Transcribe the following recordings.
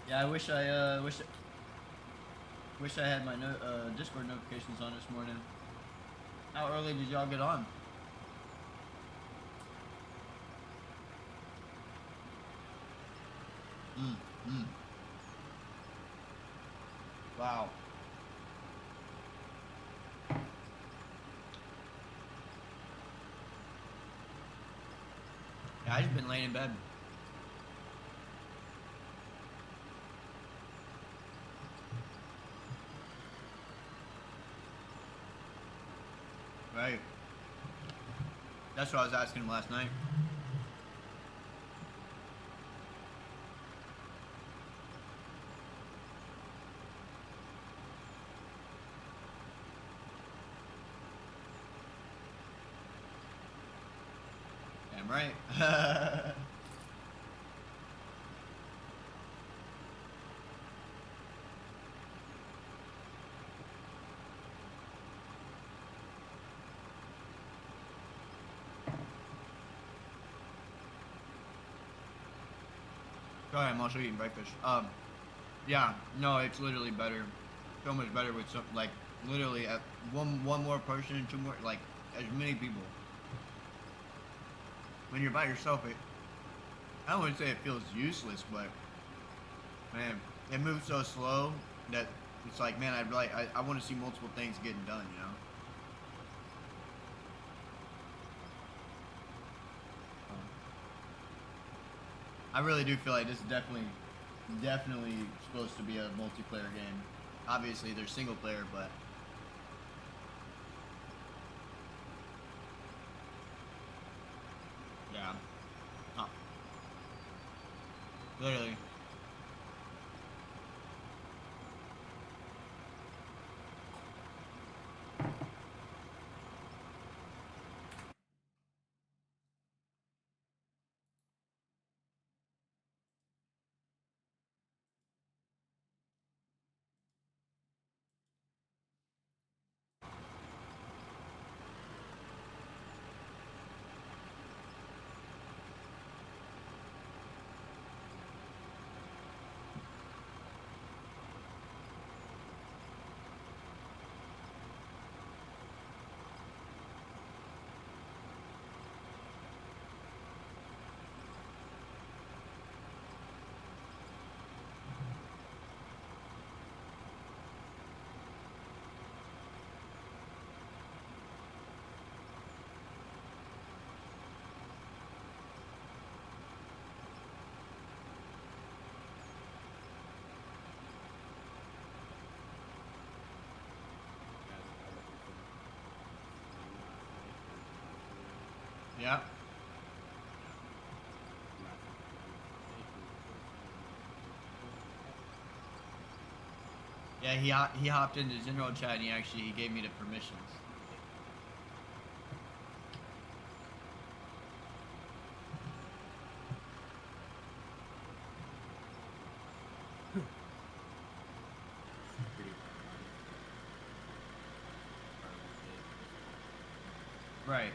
Yeah, I wish wish I had my Discord notifications on this morning. How early did y'all get on? Wow. Yeah, I just been laying in bed. Right. That's what I was asking him last night. Damn right. Sorry, I'm also eating breakfast. Yeah, no, it's literally better. So much better with some, like, literally at one more person and two more, like, as many people. When you're by yourself, I don't want to say it feels useless, but man, it moves so slow that it's like, man, I want to see multiple things getting done, you know? I really do feel like this is definitely supposed to be a multiplayer game. Obviously, there's single player, but yeah, huh. Literally. Yeah. Yeah, he hopped into general chat and he gave me the permissions. Right.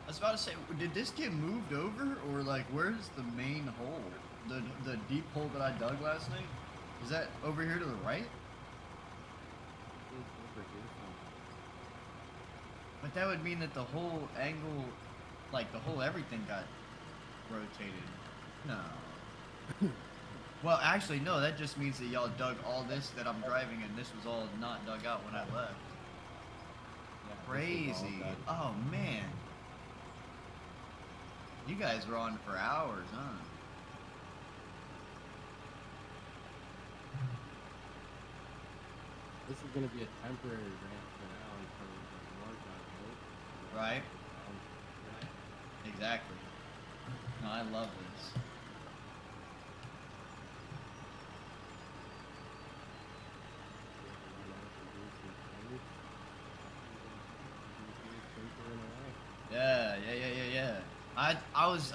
I was about to say, did this get moved over, or like, where's the main hole? The deep hole that I dug last night? Is that over here to the right? But that would mean that the whole angle, like the whole everything got rotated. No. Well, actually, no, that just means that y'all dug all this that I'm driving and this was all not dug out when I left. Yeah, crazy. Oh, man. You guys were on for hours, huh? This is going to be a temporary ramp for now until the north out. Right? Exactly. No, I love this. Yeah.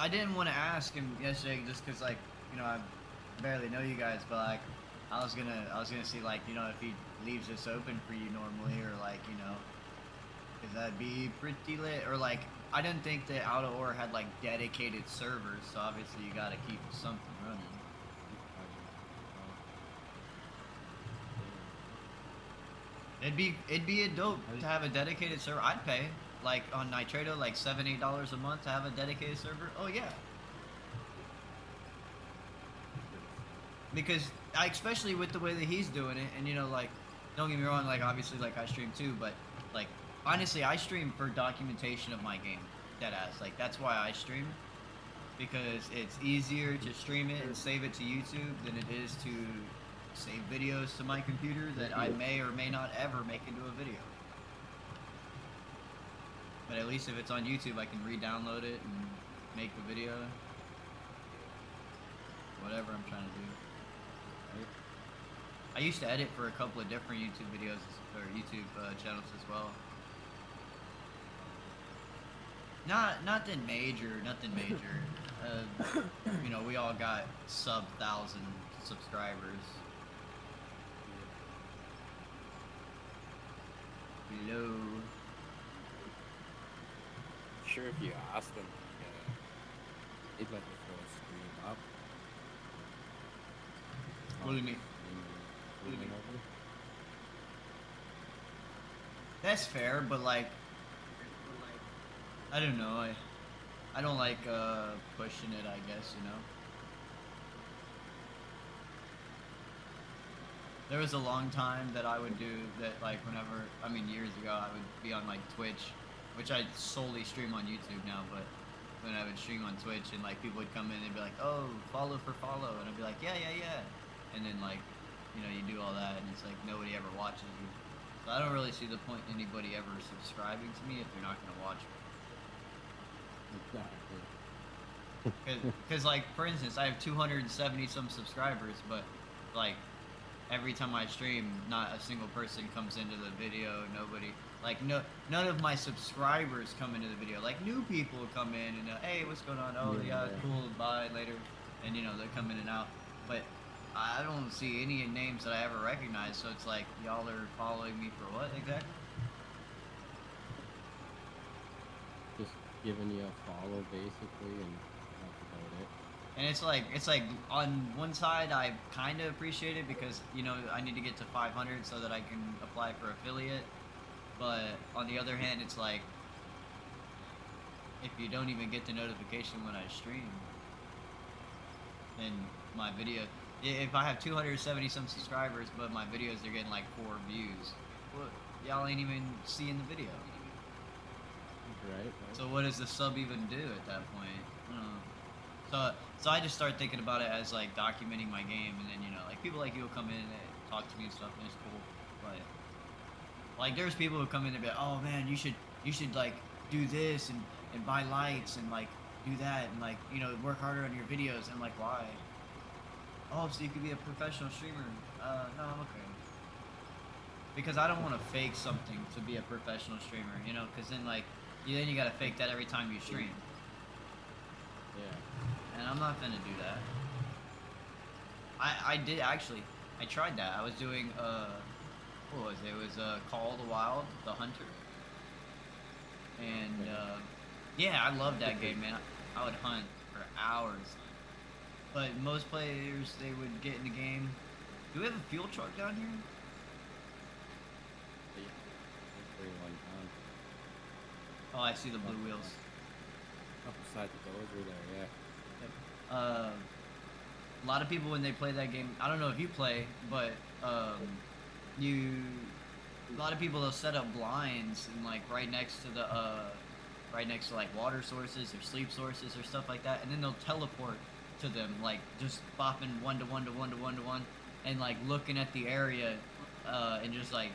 I didn't want to ask him yesterday just because, like, you know, I barely know you guys, but like, I was gonna see like if he leaves this open for you normally or like because that'd be pretty lit or like I didn't think that Out of Or had like dedicated servers, so obviously you gotta keep something running. It'd be a dope to have a dedicated server. I'd pay like on Nitrado like $7-8 a month to have a dedicated server. Oh yeah. Because especially with the way that he's doing it, and like, don't get me wrong, like obviously like I stream too, but like honestly I stream for documentation of my game, deadass. Like that's why I stream, because it's easier to stream it and save it to YouTube than it is to save videos to my computer that I may or may not ever make into a video. But at least if it's on YouTube, I can re-download it and make the video. Whatever I'm trying to do. I used to edit for a couple of different YouTube videos or YouTube channels as well. Nothing major. We all got sub 1,000 subscribers. Hello. Sure, if you ask them, they'd let me throw a stream up. What do you mean? That's fair, but like, I don't know. I don't like pushing it. I guess There was a long time that I would do that, like whenever, years ago, I would be on like Twitch, which I solely stream on YouTube now, but when I would stream on Twitch and like people would come in and be like, oh, follow for follow, and I'd be like, yeah, and then like, you do all that and it's like nobody ever watches you. So I don't really see the point in anybody ever subscribing to me if they're not going to watch me. Exactly. Because like, for instance, I have 270 some subscribers, but like every time I stream, not a single person comes into the video. Nobody, like, none of my subscribers come into the video. Like, new people come in and hey, what's going on? Oh yeah, cool, bye, later, and they come in and out. But I don't see any names that I ever recognize. So it's like, y'all are following me for what exactly? Just giving you a follow basically, and that's about it. And it's like on one side I kind of appreciate it because I need to get to 500 so that I can apply for affiliate, but on the other hand it's like, if you don't even get the notification when I stream, then my video, if I have 270 some subscribers but my videos are getting like 4 views, well, y'all ain't even seeing the video. Right. So what does the sub even do at that point? So I just start thinking about it as like documenting my game, and then like people like you will come in and talk to me and stuff, and it's cool. But like there's people who come in and be like, oh man, you should like do this and buy lights and like do that and like work harder on your videos. And I'm like, why? Oh, so you could be a professional streamer? No, I'm okay. Because I don't want to fake something to be a professional streamer, because then like then you gotta fake that every time you stream. Yeah. And I'm not gonna do that. I did actually. I tried that. I was doing what was it? It was Call of the Wild, the Hunter. And yeah, I love that game, man. I would hunt for hours. But most players, they would get in the game. Do we have a fuel truck down here? Oh, I see the blue wheels. Up beside the doors are there, yeah. Yep. A lot of people when they play that game, I don't know if you play, but a lot of people, they'll set up blinds and like right next to like water sources or sleep sources or stuff like that, and then they'll teleport to them, like just bopping 1 to 1 to 1 to 1 to 1, and like looking at the area and just like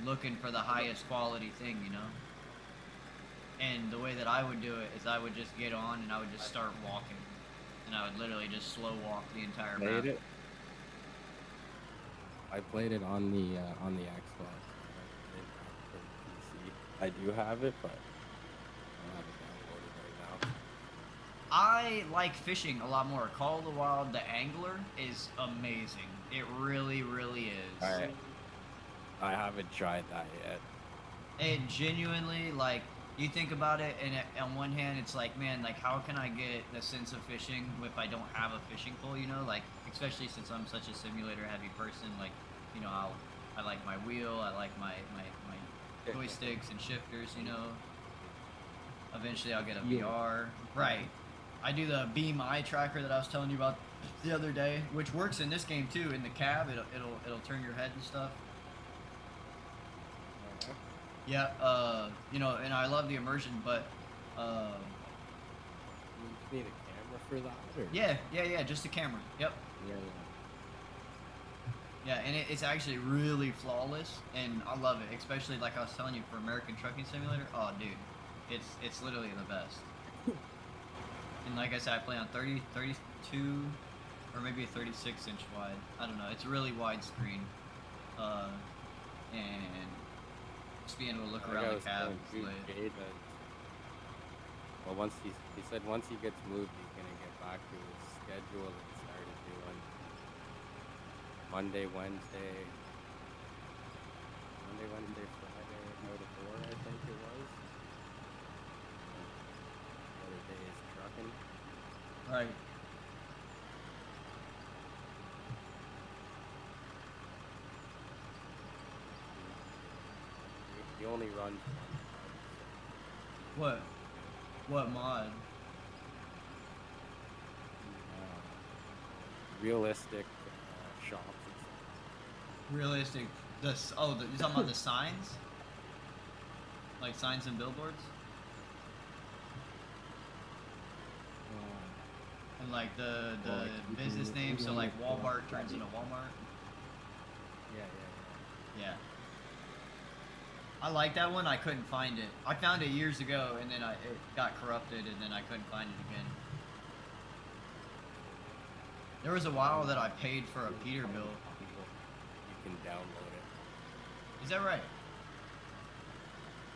looking for the highest quality thing, And the way that I would do it is I would just get on and I would just start walking. And I would literally just slow walk the entire map. I played it on the Xbox. I do have it, but I don't have it downloaded right now. I like fishing a lot more. Call of the Wild, the angler is amazing. It really, really is. I haven't tried that yet. It genuinely, like, you think about it, and on one hand, it's like, man, like, how can I get the sense of fishing if I don't have a fishing pole? You know, like, especially since I'm such a simulator heavy person, like, you know, I like my wheel, I like my joysticks and shifters. You know, eventually I'll get a Yeah. VR. Right. I do the beam eye tracker that I was telling you about the other day, which works in this game too. In the cab, it'll turn your head and stuff. Yeah, you know, and I love the immersion, but You just need a camera for that, or? yeah, just the camera. Yep. Yeah, Yeah, and it's actually really flawless, and I love it. Especially like I was telling you for American Trucking Simulator. Oh, dude, it's literally the best. And like I said, I play on 30, 32, or maybe a 36-inch wide. I don't know. It's a really wide screen, and just being able to look Like I around the was cab. telling Is lit. Jade that, well, once he said once he gets moved, he's gonna get back to his schedule and started doing Monday, Wednesday, Friday, no to four, I think it was. The other day is trucking. Right. He only runs What? What mod? realistic shops and stuff. Realistic. You're talking about the signs? Like signs and billboards? And like the Well, like, business name, so like Walmart turns into Walmart. Yeah. Yeah. I like that one. I couldn't find it. I found it years ago, and then it got corrupted, and then I couldn't find it again. There was a while that I paid for a Peterbilt. You can download it. Is that right?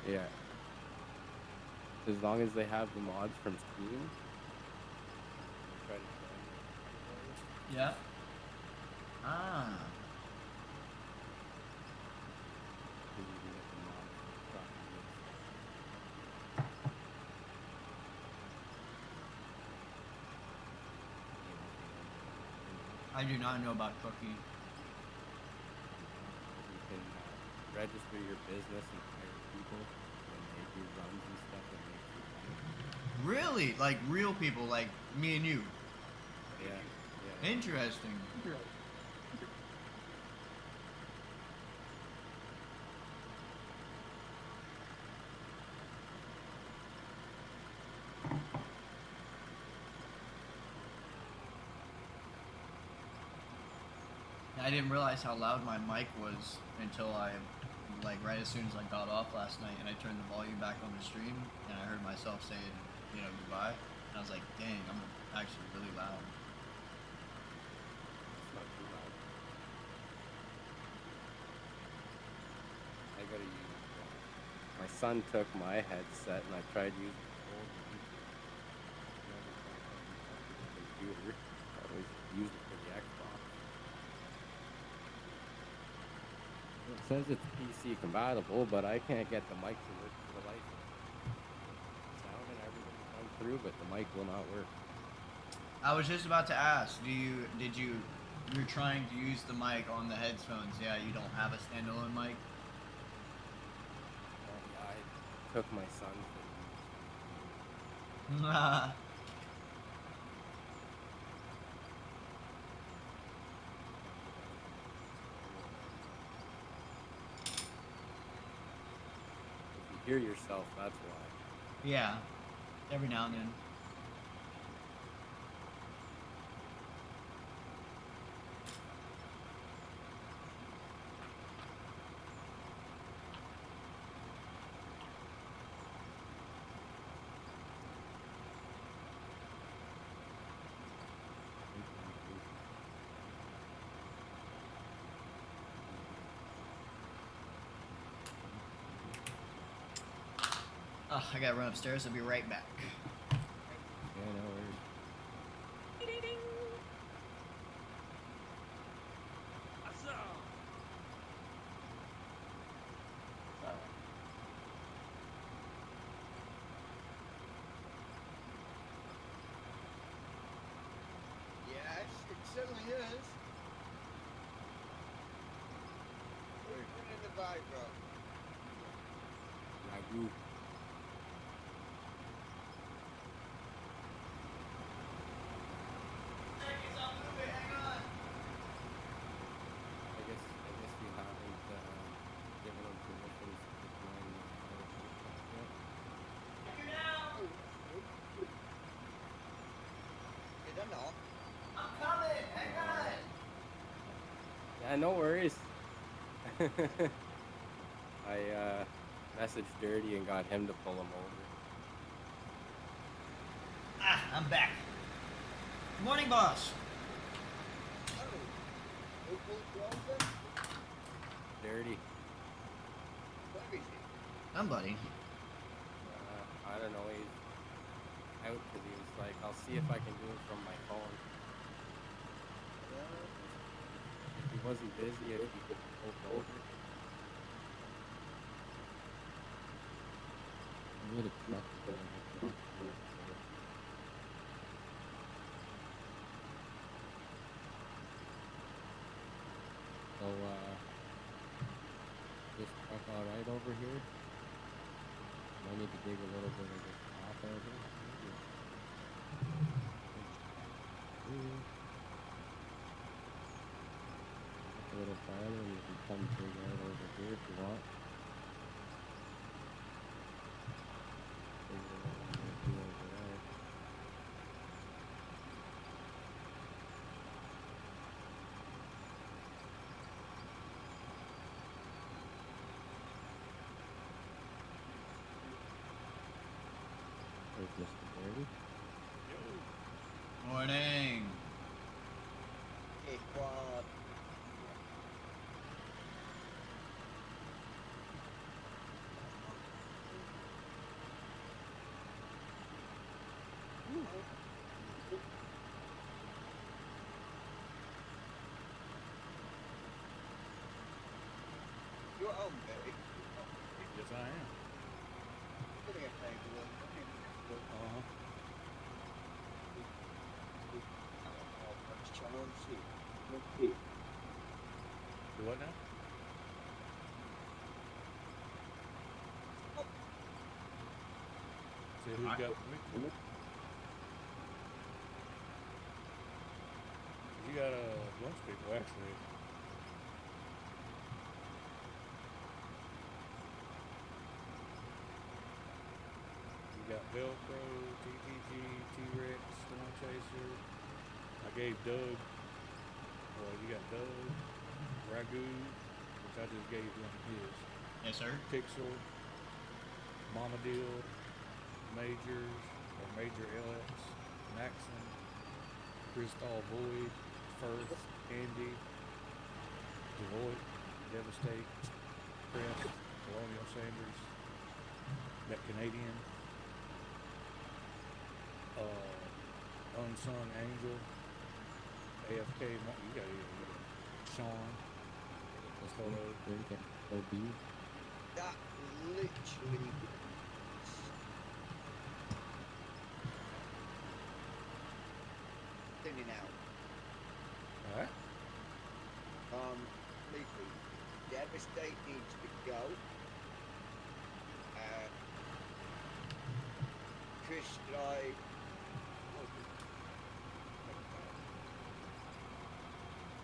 Yeah. As long as they have the mods from Steam. Try to download it. Yeah. Ah. You can get the mods from I do not know about Cookie. You can register your business and hire people when they do runs and stuff and make you money. Really? Like real people, like me and you. Yeah. Interesting. I didn't realize how loud my mic was until like right as soon as I got off last night, and I turned the volume back on the stream, and I heard myself saying, you know, goodbye, and I was like, dang, I'm actually really loud. It's not too loud. I gotta use my son took my headset and I tried using the old one. Never tried using the computer. I always used it for the Xbox. It says it's PC compatible, but I can't get the mic to work for the life of me. Sound and everything comes through, but the mic will not work. I was just about to ask, you're trying to use the mic on the headphones? Yeah, you don't have a standalone mic. Yeah, I took my son for if you hear yourself, that's why. Yeah, every now and then. I gotta run upstairs. I'll be right back. Yeah, no worries. certainly is. We're in the vibe, bro. Ragu. Seconds, I'll move it. Hang on. I guess you haven't given them permissions to join the yet. You're down. Did I not? I'm coming. Hang on. Yeah, no worries. I messaged Dirty and got him to pull him over. Ah, I'm back. Good morning, boss. Oh. Who pulled you over? Dirty. Where is he? Somebody. I don't know. He's out because he was like, I'll see if I can do it from my phone. If he wasn't busy, if he could pull over. I need a truck to go. So, this truck alright over here? I need to dig a little bit of this top over. A little farther, and you can come dig out over here if you want. Figure out what I'm gonna do over there. There's Mr. Dirty. Morning. Hey, quad. You're at home, baby. Yes, I am. Give me a favor, Uh-huh. Do what now? See who's got me? You got a bunch of people actually. You got Velcro, TTG, T-Rex, Storm Chaser. I gave Doug. Well, you got Doug, Ragu, which I just gave him his. Yes, sir. Pixel, Mama Deal, Majors, or Major LX, Maxim, Crystal Void, First, Andy, Deloitte, Devastate, Chris, Colonial Sanders, that Canadian, Unsung Angel, AFK, you got Sean, This Photo. one, drink it. OB. That literally thinning out. Alright. Completely. Devastate needs to go. Chris Drive.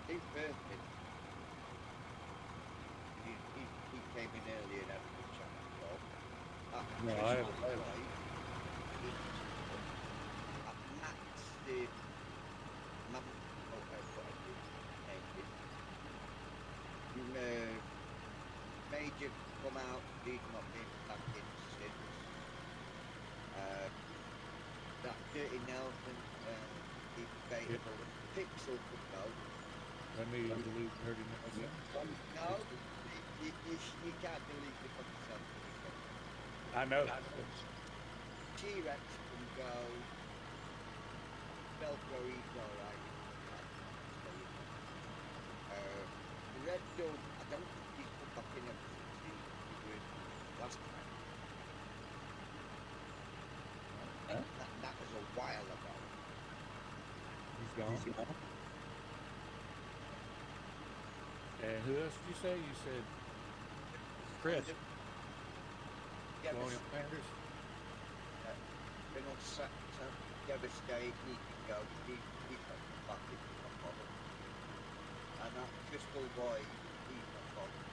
He's perfect. He came in early and had a good chat as well. No, Chris I Drive, haven't. Max did. Major come out, he's not been back in since. That Dirty Nelson, he's available. Pixel could go. Let me delete 30 minutes. No, you can't delete the fucking self. I know. T-Rex can go. Velcro, he's alright. Red Dog, I don't think he's put back in ever since he was last time. That was a while ago. He's gone. And who else did you say? You said Chris. Yeah, Colonial Sanders. been upset, devastated, he can go, he's not back, he's not bothered. And that Crystal Boy, he's not bothered.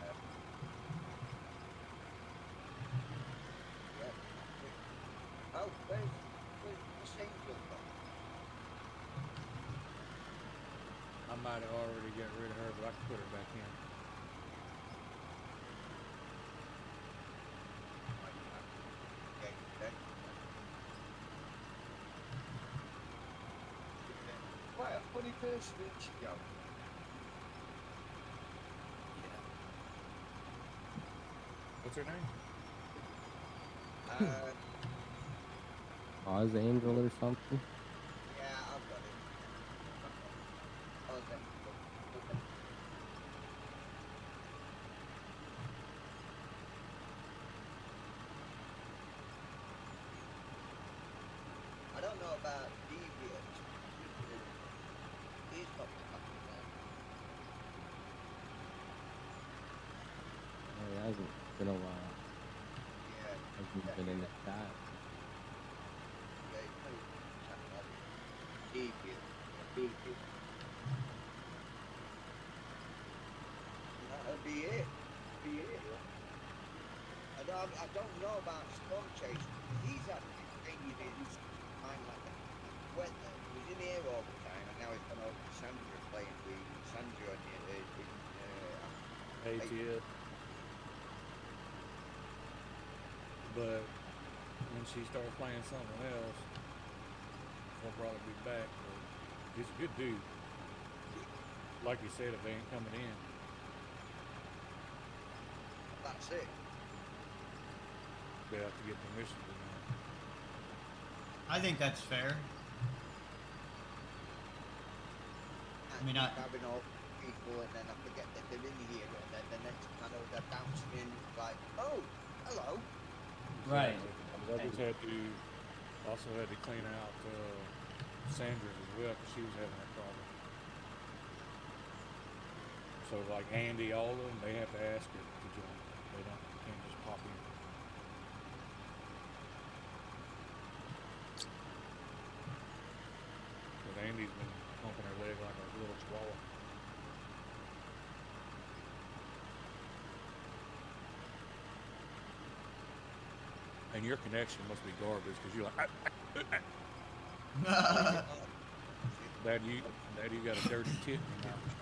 Yeah, that's it. Oh, where's Angel gone? I might have already got rid of her, but I can put her back in. Quite a funny person, isn't she, Joe? What's her name? Oz Angel or something. Yeah, I've got it. Oh, thank you. I don't know about Deviant. He's not the fucking man. Oh, it hasn't been a while. Yeah. Hasn't been in the chat. Yeah, he's no chat about it. Deviant. Deviant. That'll be it. Be it. I don't know about Storm Chase. He's actually changing his mind like that. He was in here all the time, and now he's gone over to Sandra playing with Sandra on ATS. But when she started playing something else, he'll probably be back. But he's a good dude. Like you said, if they ain't coming in, That's it. they have to get permission to know. I think that's fair. And mean, keep having all people, and then I forget that they're in here, and then the next man they're bouncing in like, oh, hello. Right. I just had to also had to clean out Sandra's as well because she was having that problem. So like Andy, all of them, they have to ask her to join. They can't just pop in. But Andy's been pumping her leg like a little chihuahua. And your connection must be garbage because you're like, Dad, you got a dirty tit in your mouth.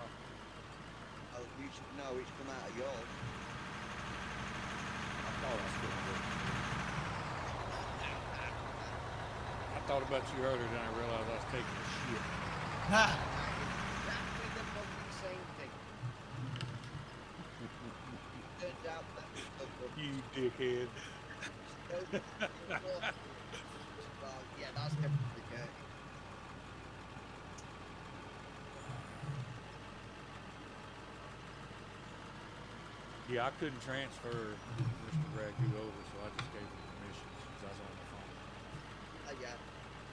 Oh, you should know it's come out of yours. I thought I still did. I thought about you earlier, then I realized I was taking a shit. Exactly the fucking same thing. Turns out that was the You dickhead. well, yeah, that's definitely dirty. Yeah, I couldn't transfer Mr. Ragu over, so I just gave him permission because I was on the phone. Yeah.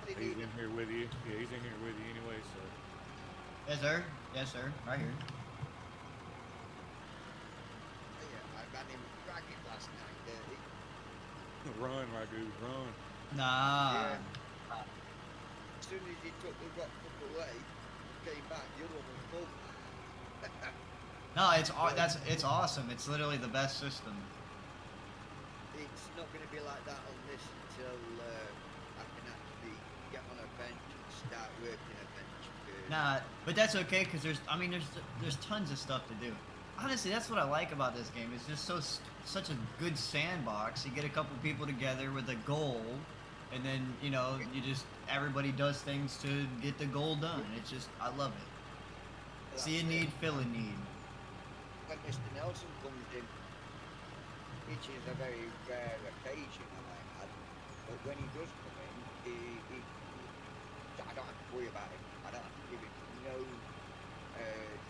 He's in here with you. Yeah, he's in here with you anyway, so. Yes, sir. Yes, sir. Right here. Yeah, I ran him ragged last night, dirty. Run, Ragu, run. Nah. Yeah. As soon as he took the rock up away, came back, the other one was full. No, it's awesome. It's literally the best system. It's not going to be like that on this until I can actually get on a bench and start working a bench. Nah, but that's okay because there's tons of stuff to do. Honestly, that's what I like about this game. It's just such a good sandbox. You get a couple people together with a goal, and then everybody does things to get the goal done. It's just I love it. See a need, fill a need. When Mr. Nelson comes in, which is a very rare occasion, I might add, but when he does come in, I don't have to worry about him. I don't have to give him no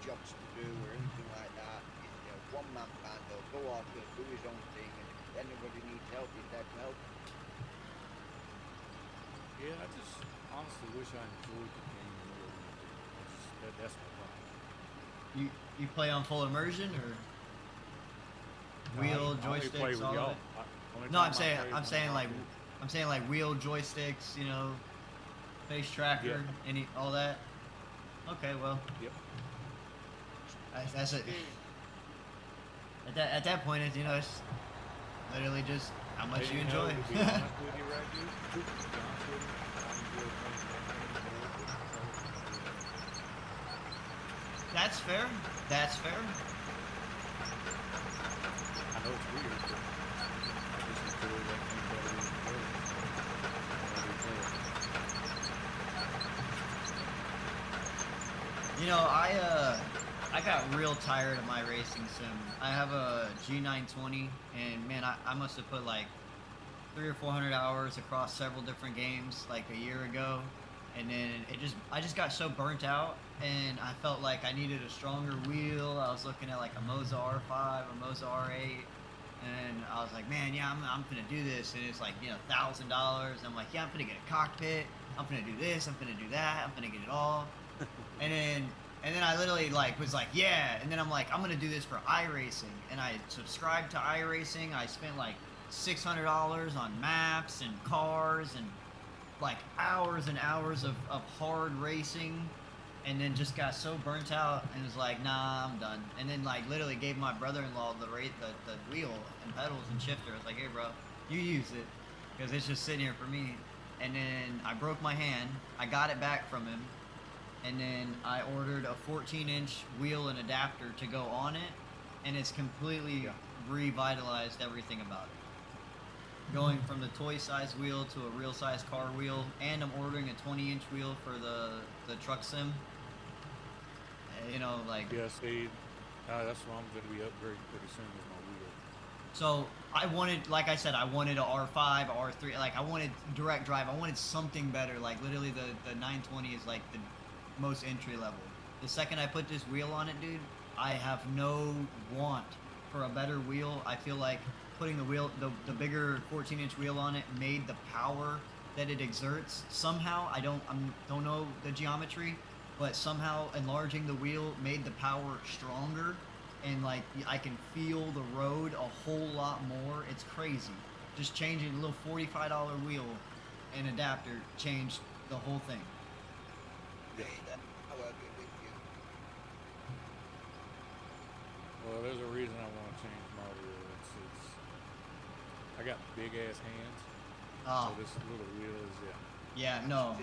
jobs to do or anything like that. He's a one-man band. He'll go off, he'll do his own thing, and if anybody needs help, he's there to help. Yeah, I just honestly wish I enjoyed the game more. That's no problem. You play on full immersion or wheel, I only play joysticks, with all of y'all. it? Only No, time I'm I saying play is I'm when saying I'm like out here. I'm saying like wheel, joysticks, you know, face tracker, any all that. Okay, well, Yep. that's it. At that point, it's, you know, it's literally just how much And you you know, enjoy. to be honest with you, Ragu, to be honest with you, I enjoy playing more with That's fair. That's fair. I know it's weird, but I just enjoy letting anybody in the world. You know, I got real tired of my racing sim. I have a G920, and man, I must have put like 300 or 400 hours across several different games like a year ago, and then I just got so burnt out, and I felt like I needed a stronger wheel. I was looking at like a Moza R5 or Moza R8, and I was like, man, yeah, I'm gonna do this, and it's like, you know, $1,000. I'm like, yeah, I'm gonna get a cockpit. I'm gonna do this. I'm gonna do that. I'm gonna get it all. And then I literally like was like, yeah, and then I'm like, I'm gonna do this for iRacing, and I subscribed to iRacing. I spent like $600 on maps and cars and like hours and hours of hard racing, and then just got so burnt out and was like, nah, I'm done. And then like literally gave my brother-in-law the wheel and pedals and shifter. I was like, hey bro, you use it, because it's just sitting here for me. And then I broke my hand. I got it back from him. And then I ordered a 14-inch wheel and adapter to go on it, and it's completely revitalized everything about it. Going from the toy-size wheel to a real-size car wheel, and I'm ordering a 20-inch wheel for the truck sim. You know, like... Yeah, see, that's what I'm going to be upgrading pretty soon with my wheel. So I wanted, like I said, I wanted a R5, R3, like I wanted direct drive. I wanted something better. Like literally the 920 is like the most entry level. The second I put this wheel on it, dude, I have no want for a better wheel. I feel like putting the bigger 14-inch wheel on it made the power that it exerts somehow. I don't know the geometry, but somehow enlarging the wheel made the power stronger, and like I can feel the road a whole lot more. It's crazy. Just changing a little $45 wheel and adapter changed the whole thing. Hey, I will agree with you. Well, there's a reason I want to change my wheel. It's I got big ass hands, Oh, so this little wheel is yeah, no,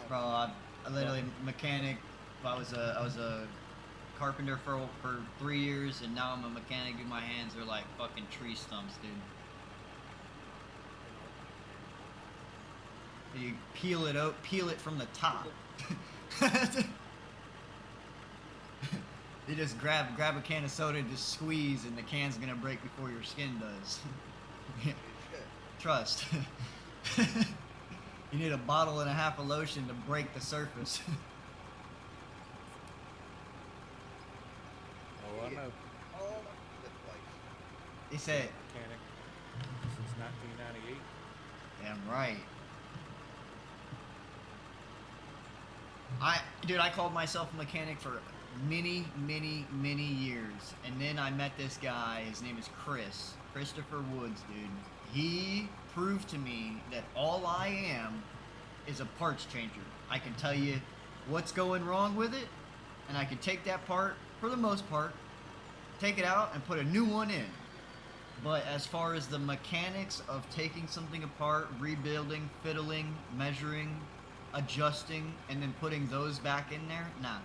bro. I literally mechanic. I was a carpenter for 3 years, and now I'm a mechanic. Dude, my hands are like fucking tree stumps, dude. You peel it from the top. You just grab a can of soda, just squeeze, and the can's gonna break before your skin does. Trust. You need a bottle and a half of lotion to break the surface. Oh, I know. All over the place. He said, Mechanic since 1998. damn right. Dude, I called myself a mechanic for many years, and then I met this guy. His name is Christopher Woods, dude. He proved to me that all I am is a parts changer. I can tell you what's going wrong with it, and I can take that part, for the most part, take it out and put a new one in. But as far as the mechanics of taking something apart, rebuilding, fiddling, measuring, adjusting, and then putting those back in there, nah.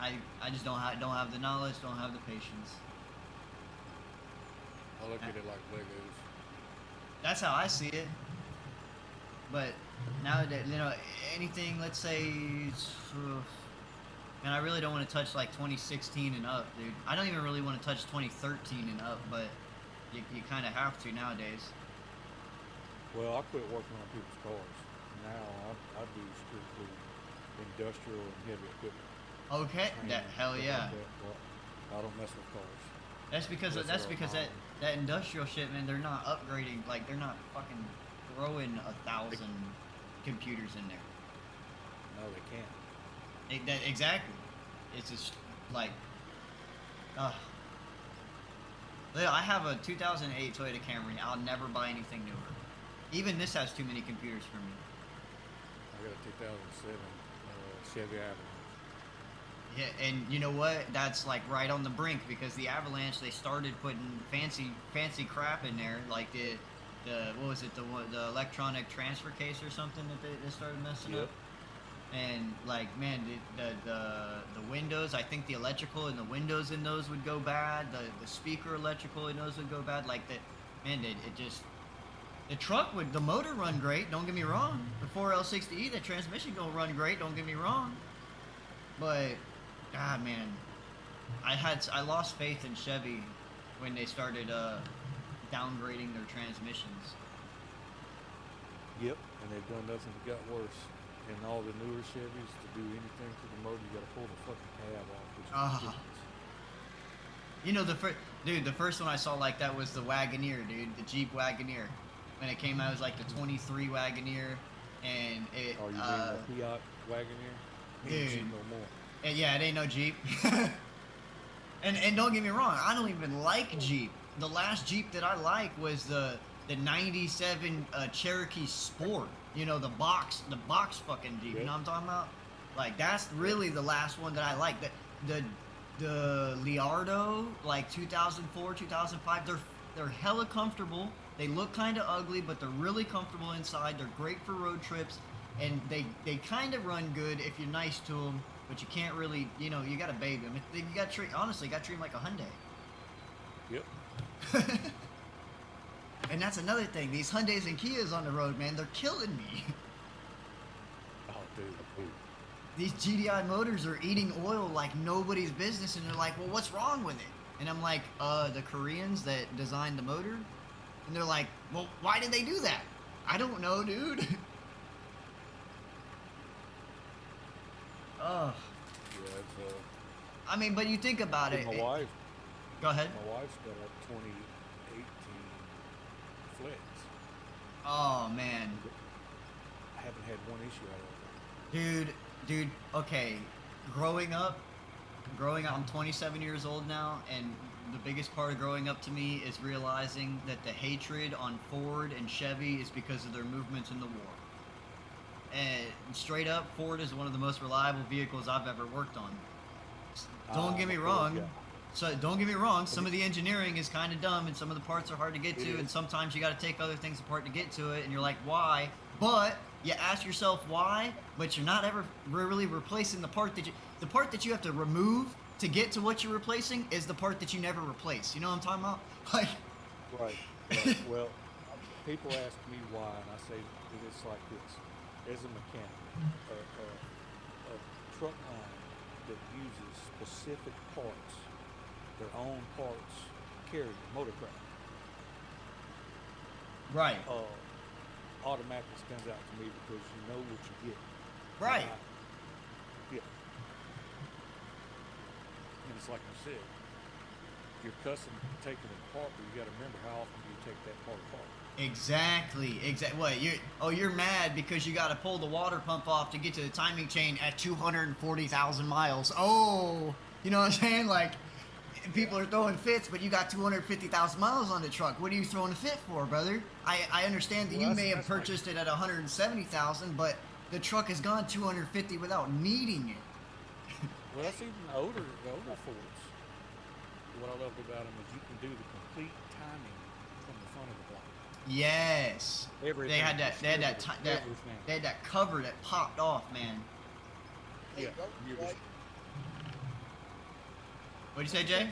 I just don't have the knowledge, don't have the patience. I look at it like Legos. That's how I see it. But nowadays, you know, anything, let's say, man, I really don't want to touch like 2016 and up, dude. I don't even really want to touch 2013 and up, but you kind of have to nowadays. Well, I quit working on people's cars. Now I do strictly industrial and heavy equipment. Okay, that hell yeah. Well, I don't mess with cars. That's because that industrial shit, man. They're not upgrading. Like they're not fucking throwing 1,000 computers in there. No, they can't. Exactly. It's just like, uh, I have a 2008 Toyota Camry. I'll never buy anything newer. Even this has too many computers for me. I got a 2007 Chevy Avalanche. Yeah, and you know what? That's like right on the brink because the Avalanche they started putting fancy crap in there, like the what was it the electronic transfer case or something that they started messing up. Yep. And like man, the windows, I think the electrical and the windows in those would go bad. The speaker electrical in those would go bad. Like that, man, it just the truck would the motor run great. Don't get me wrong. The 4L60E, the transmission gonna run great. Don't get me wrong. But God, man, I lost faith in Chevy when they started downgrading their transmissions. Yep. And they've done nothing but got worse. And all the newer Chevys, to do anything to the motor, you got to pull the fucking cab off. Which is ridiculous. You know the first one I saw like that was the Wagoneer, dude, the Jeep Wagoneer. When it came out, it was like the 23 Wagoneer, and it. Oh, you mean the Fiat Wagoneer? Dude. Jeep no more. And yeah, it ain't no Jeep. and don't get me wrong, I don't even like Jeep. The last Jeep that I like was the 97 Cherokee Sport. You know, the box fucking Jeep. Yep. You know what I'm talking about? Like that's really the last one that I like. The Liardo, like 2004, 2005, they're hella comfortable. They look kind of ugly, but they're really comfortable inside. They're great for road trips, and they kind of run good if you're nice to them. But you can't really, you know, you gotta baby them. You gotta treat, honestly, you gotta treat them like a Hyundai. Yep. And that's another thing. These Hyundais and Kias on the road, man, they're killing me. Oh, dude. These GDI motors are eating oil like nobody's business, and they're like, well, what's wrong with it? And I'm like, the Koreans that designed the motor, and they're like, well, why did they do that? I don't know, dude. Oh. Yeah, it's, I mean, but you think about it. my wife. Go ahead. My wife's got a 2018 Flex. Oh, man. I haven't had one issue out of it. Dude, okay. Growing up, I'm 27 years old now, and the biggest part of growing up to me is realizing that the hatred on Ford and Chevy is because of their movements in the war. And straight up, Ford is one of the most reliable vehicles I've ever worked on. Don't get me wrong. Yeah. So don't get me wrong, some of the engineering is kind of dumb and some of the parts are hard to get to, and sometimes you got to take other things apart to get to it, and you're like, why? But you ask yourself why, but you're not ever really replacing the part that you have to remove to get to what you're replacing is the part that you never replace. You know what I'm talking about? Like, Right. Well, people ask me why, and I say that it's like this. As a mechanic, a truck line that uses specific parts, their own parts, carrier, motorcraft, right. automatically stands out to me because you know what you get. Right. Yeah. And it's like I said, you're cussing taking it apart, but you got to remember how often do you take that part apart. Exactly. What? You're mad because you got to pull the water pump off to get to the timing chain at 240,000 miles. Oh, you know what I'm saying? Like, people are throwing fits, but you got 250,000 miles on the truck. What are you throwing a fit for, brother? I understand that you may have purchased it at 170,000, but the truck has gone 250 without needing it. Well, that's even the older Fords. What I loved about them is you can do the complete timing from the front of the block. Yes. Everything. They had that cover that popped off, man. Yeah. What'd you say, Jay?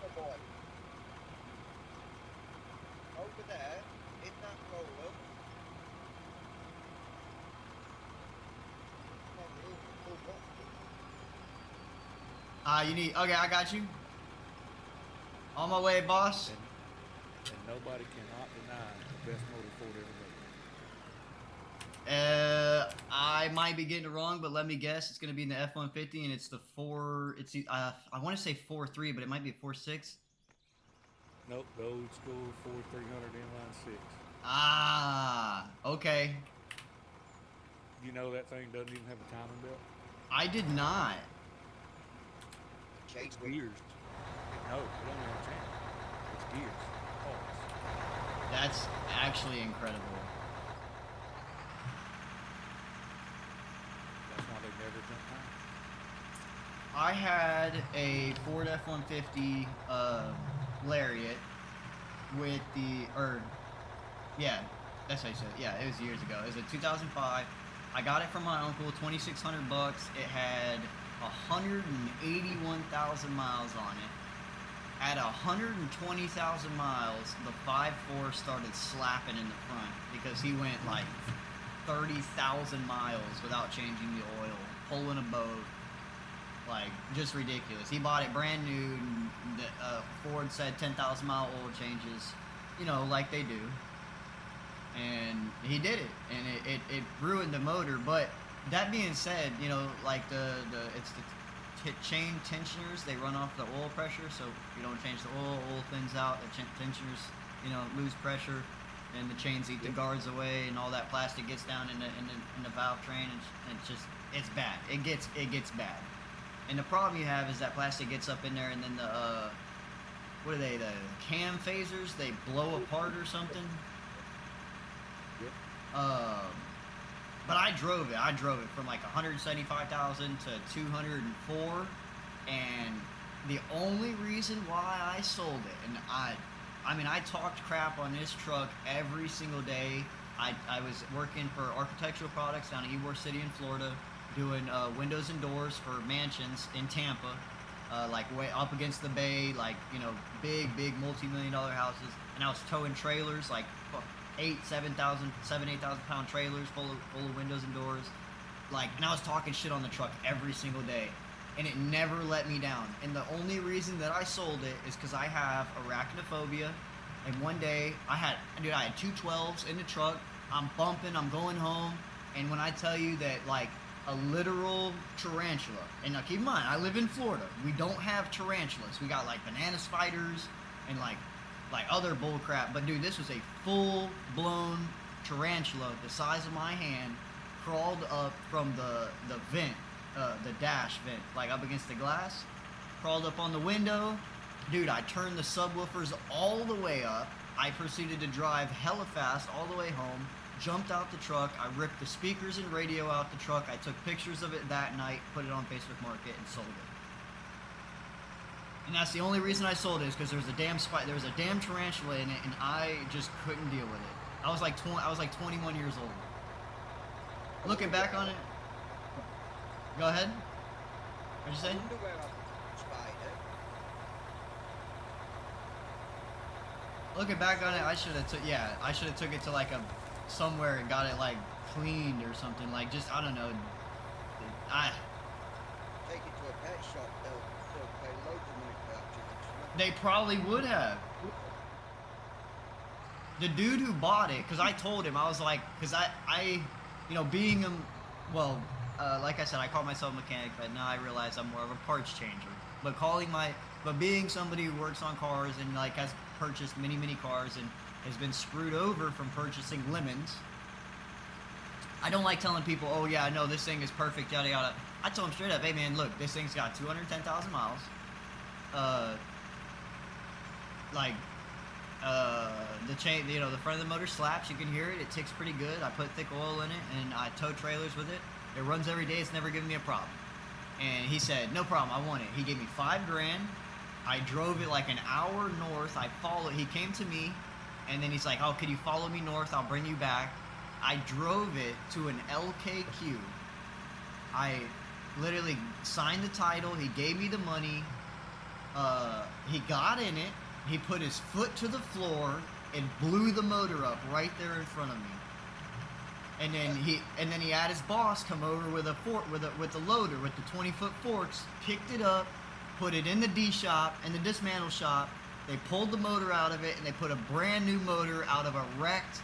Oh boy. Over there, in that roller. You need. Okay, I got you. On my way, boss. And nobody cannot deny the best motor Ford ever made. I might be getting it wrong, but let me guess. It's gonna be in the F-150, and it's the 4. It's I want to say 4.3, but it might be a 4.6. Nope, the old school Ford 300 inline 6. Ah, okay. You know that thing doesn't even have a timing belt. I did not. Chase It's with gears. No, it don't have a chain. It's gears. Pulse. That's actually incredible. That's why they never jump time. I had a Ford F-150 Lariat with yeah, that's how you say it. Yeah, it was years ago. It was a 2005. I got it from my uncle, $2,600. It had 181,000 miles on it. At 120,000 miles, the 5.4 started slapping in the front because he went like 30,000 miles without changing the oil, pulling a boat. Like, just ridiculous. He bought it brand new. And Ford said 10,000 mile oil changes, like they do. And he did it, and it ruined the motor. But that being said, like it's the chain tensioners, they run off the oil pressure, so you don't change the oil thins out, the tensioners, lose pressure, and the chains eat the guards away, and all that plastic gets down in the valve train, and it's bad. It gets bad. And the problem you have is that plastic gets up in there, and then the cam phasers, they blow apart or something. Yep. But I drove it. I drove it from like 175,000 to 204, and the only reason why I sold it, and I talked crap on this truck every single day. I was working for architectural products down in Ybor City in Florida, doing windows and doors for mansions in Tampa, like way up against the bay, like big multi-million-dollar houses, and I was towing trailers like 8,000 pound trailers full of windows and doors, and I was talking shit on the truck every single day, and it never let me down. And the only reason that I sold it is because I have arachnophobia, and one day I had 212s in the truck. I'm bumping, I'm going home, and when I tell you that like a literal tarantula, and now keep in mind I live in Florida, we don't have tarantulas. We got like banana spiders and like other bull crap, but dude, this was a full-blown tarantula the size of my hand, crawled up from the vent, the dash vent, like up against the glass, crawled up on the window. Dude, I turned the subwoofers all the way up. I proceeded to drive hella fast all the way home, jumped out the truck, I ripped the speakers and radio out the truck, I took pictures of it that night, put it on Facebook Market, and sold it. And that's the only reason I sold it, is because there was a damn tarantula in it, and I just couldn't deal with it. I was like 21 years old. Looking back on it, go ahead. What'd you say? I wonder where I put the spider. Looking back on it, I should have took it to like somewhere and got it like cleaned or something. Like, just, I don't know. Take it to a pet shop. They'll pay loads of money for that chicken. They probably would have. The dude who bought it, because I told him, I was like, because I being him, well, like I said, I call myself a mechanic, but now I realize I'm more of a parts changer. But being somebody who works on cars and like has purchased many cars and has been screwed over from purchasing lemons, I don't like telling people, oh yeah, no, this thing is perfect, yada yada. I told him straight up, hey man, look, this thing's got 210,000 miles. The chain, the front of the motor slaps, you can hear it, it ticks pretty good. I put thick oil in it, and I tow trailers with it. It runs every day, it's never given me a problem. And he said, no problem, I want it. He gave me $5,000. I drove it like an hour north. He came to me, and then he's like, oh, could you follow me north? I'll bring you back. I drove it to an LKQ. I literally signed the title. He gave me the money. He got in it. He put his foot to the floor and blew the motor up right there in front of me. And then he had his boss come over with a loader with the 20-foot forks, picked it up, put it in the dismantle shop. They pulled the motor out of it, and they put a brand new motor out of a wrecked,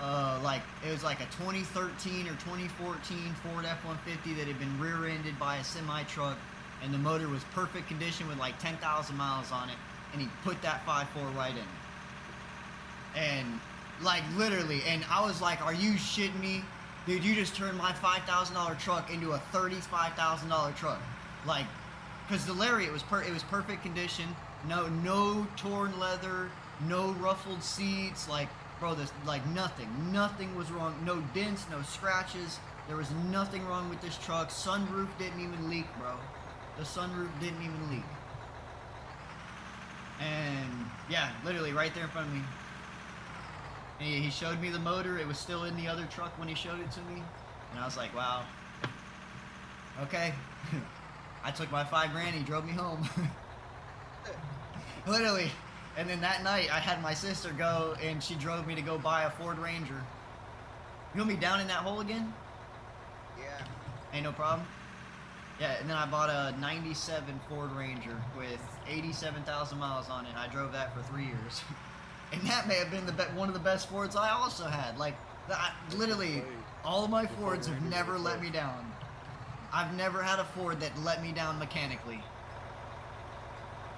it was like a 2013 or 2014 Ford F-150 that had been rear-ended by a semi-truck, and the motor was perfect condition with like 10,000 miles on it, and he put that 5.4 right in it. And like literally, and I was like, are you shitting me? dude, you just turned my $5,000 truck into a $35,000 truck. Like, because the Lariat was it was perfect condition. No torn leather, no ruffled seats. Like, bro, this like nothing was wrong. No dents, no scratches. There was nothing wrong with this truck. Sunroof didn't even leak, bro. The sunroof didn't even leak. And yeah, literally right there in front of me. And he showed me the motor. It was still in the other truck when he showed it to me. And I was like, wow. Okay. I took my $5,000. He drove me home. Literally. And then that night, I had my sister go, and she drove me to go buy a Ford Ranger. You want me down in that hole again? Yeah. Ain't no problem. Yeah, and then I bought a 97 Ford Ranger with 87,000 miles on it. I drove that for 3 years. And that may have been one of the best Fords I also had. Like, literally, all of my Fords have never let me down. I've never had a Ford that let me down mechanically.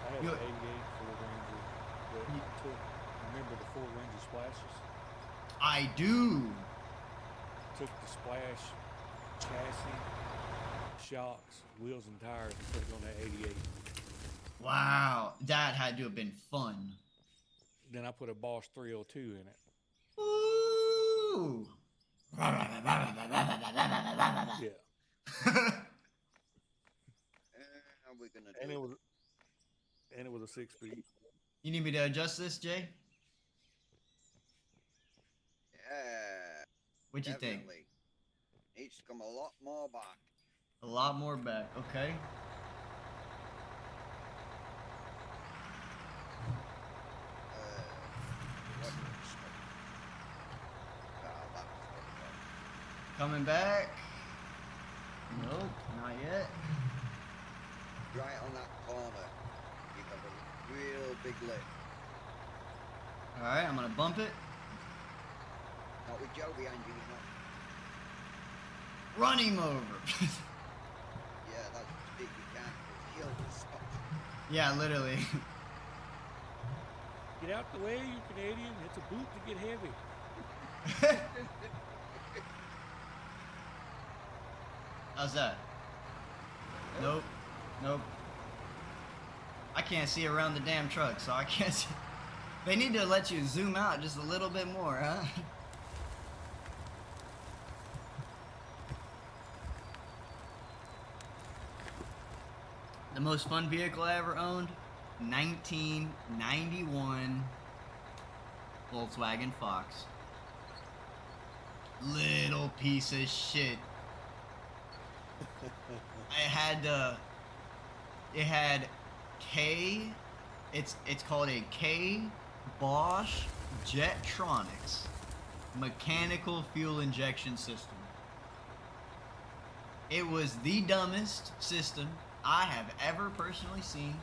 I had an 88 Ford Ranger that took, remember the Ford Ranger splashes? I do. Took the splash chassis, shocks, wheels, and tires and put it on that 88. Wow, that had to have been fun. Then I put a Bosch 302 in it. Ooh. Yeah. We're gonna And do it was a 6-speed. You need me to adjust this, Jay? Yeah. What you think? Definitely. Needs to come a lot more back. A lot more back. Okay. What that's Coming back. Nope, not yet. right on that corner. You got a real big lip. Alright, I'm gonna bump it. Not with Joe behind you, not. Run him over. Yeah, that's big. You can't. He'll stop. Yeah, literally. Get out the way, you Canadian. It's a boot to get heavy. How's that? Nope. Nope. I can't see around the damn truck, so I can't see. They need to let you zoom out just a little bit more, huh? The most fun vehicle I ever owned, 1991 Volkswagen Fox. Little piece of shit. It had K, it's called a K Bosch Jetronics mechanical fuel injection system. It was the dumbest system I have ever personally seen.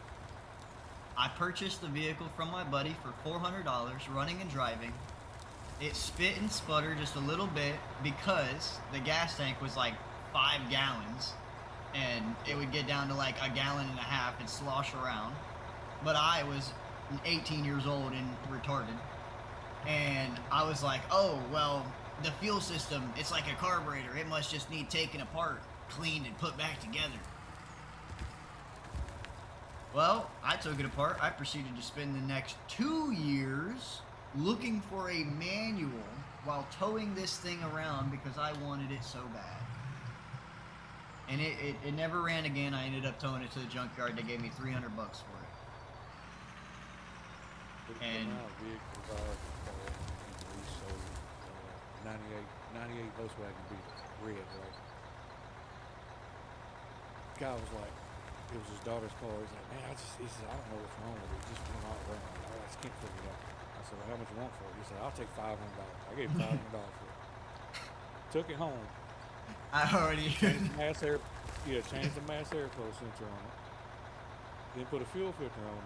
I purchased the vehicle from my buddy for $400 running and driving. It spit and sputtered just a little bit because the gas tank was like 5 gallons and it would get down to like 1.5 gallons and slosh around. But I was 18 years old and retarded. And I was like, oh, well, the fuel system, it's like a carburetor. It must just need taken apart, cleaned, and put back together. Well, I took it apart. I proceeded to spend the next 2 years looking for a manual while towing this thing around because I wanted it so bad. And it never ran again. I ended up towing it to the junkyard. They gave me $300 for it. And vehicles are resold 98 Volkswagen Beetle, red, right? Guy was like, it was his daughter's car. He's like, man, he said, I don't know what's wrong with it. It just went all around. I just can't figure it out. I said, well, how much you want for it? He said, I'll take $500. I gave him $500 for it. Took it home. I already Changed the mass airflow sensor on it. Then put a fuel filter on it.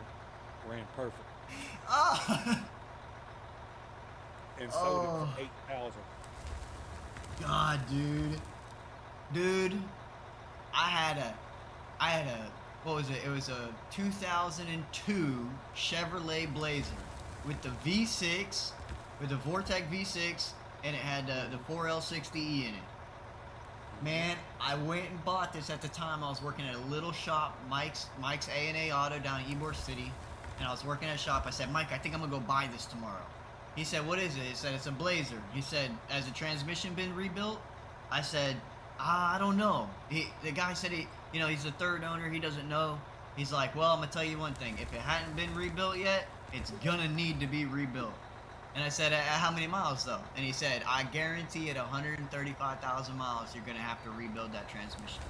Ran perfect. Oh, And sold it for $8,000. God, dude, I had a, what was it? It was a 2002 Chevrolet Blazer with the V6, with the Vortec V6, and it had the 4L60E in it. Man, I went and bought this at the time. I was working at a little shop, Mike's A&A Auto down in Ybor City, and I was working at a shop. I said, Mike, I think I'm gonna go buy this tomorrow. He said, what is it? He said, it's a Blazer. He said, has the transmission been rebuilt? I said, I don't know. The guy said he's the third owner. He doesn't know. He's like, well, I'm gonna tell you one thing. If it hadn't been rebuilt yet, it's gonna need to be rebuilt. And I said, at how many miles though? And he said, I guarantee at 135,000 miles, you're gonna have to rebuild that transmission.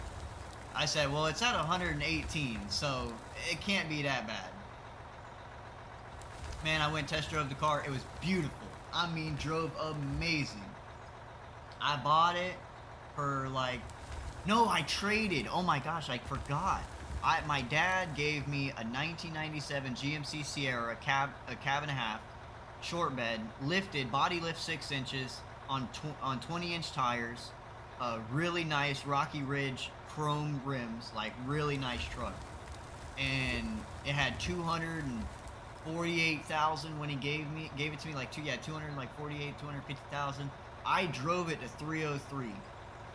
I said, well, it's at 118, so it can't be that bad. Man, I went test drove the car. It was beautiful. I mean, drove amazing. I bought it for no, I traded. Oh my gosh, I forgot. My dad gave me a 1997 GMC Sierra, cab and a half, short bed, lifted, body lift 6 inches on 20-inch tires, really nice Rocky Ridge chrome rims, like really nice truck. And it had 248,000 when he gave it to me, 250,000. I drove it to 303,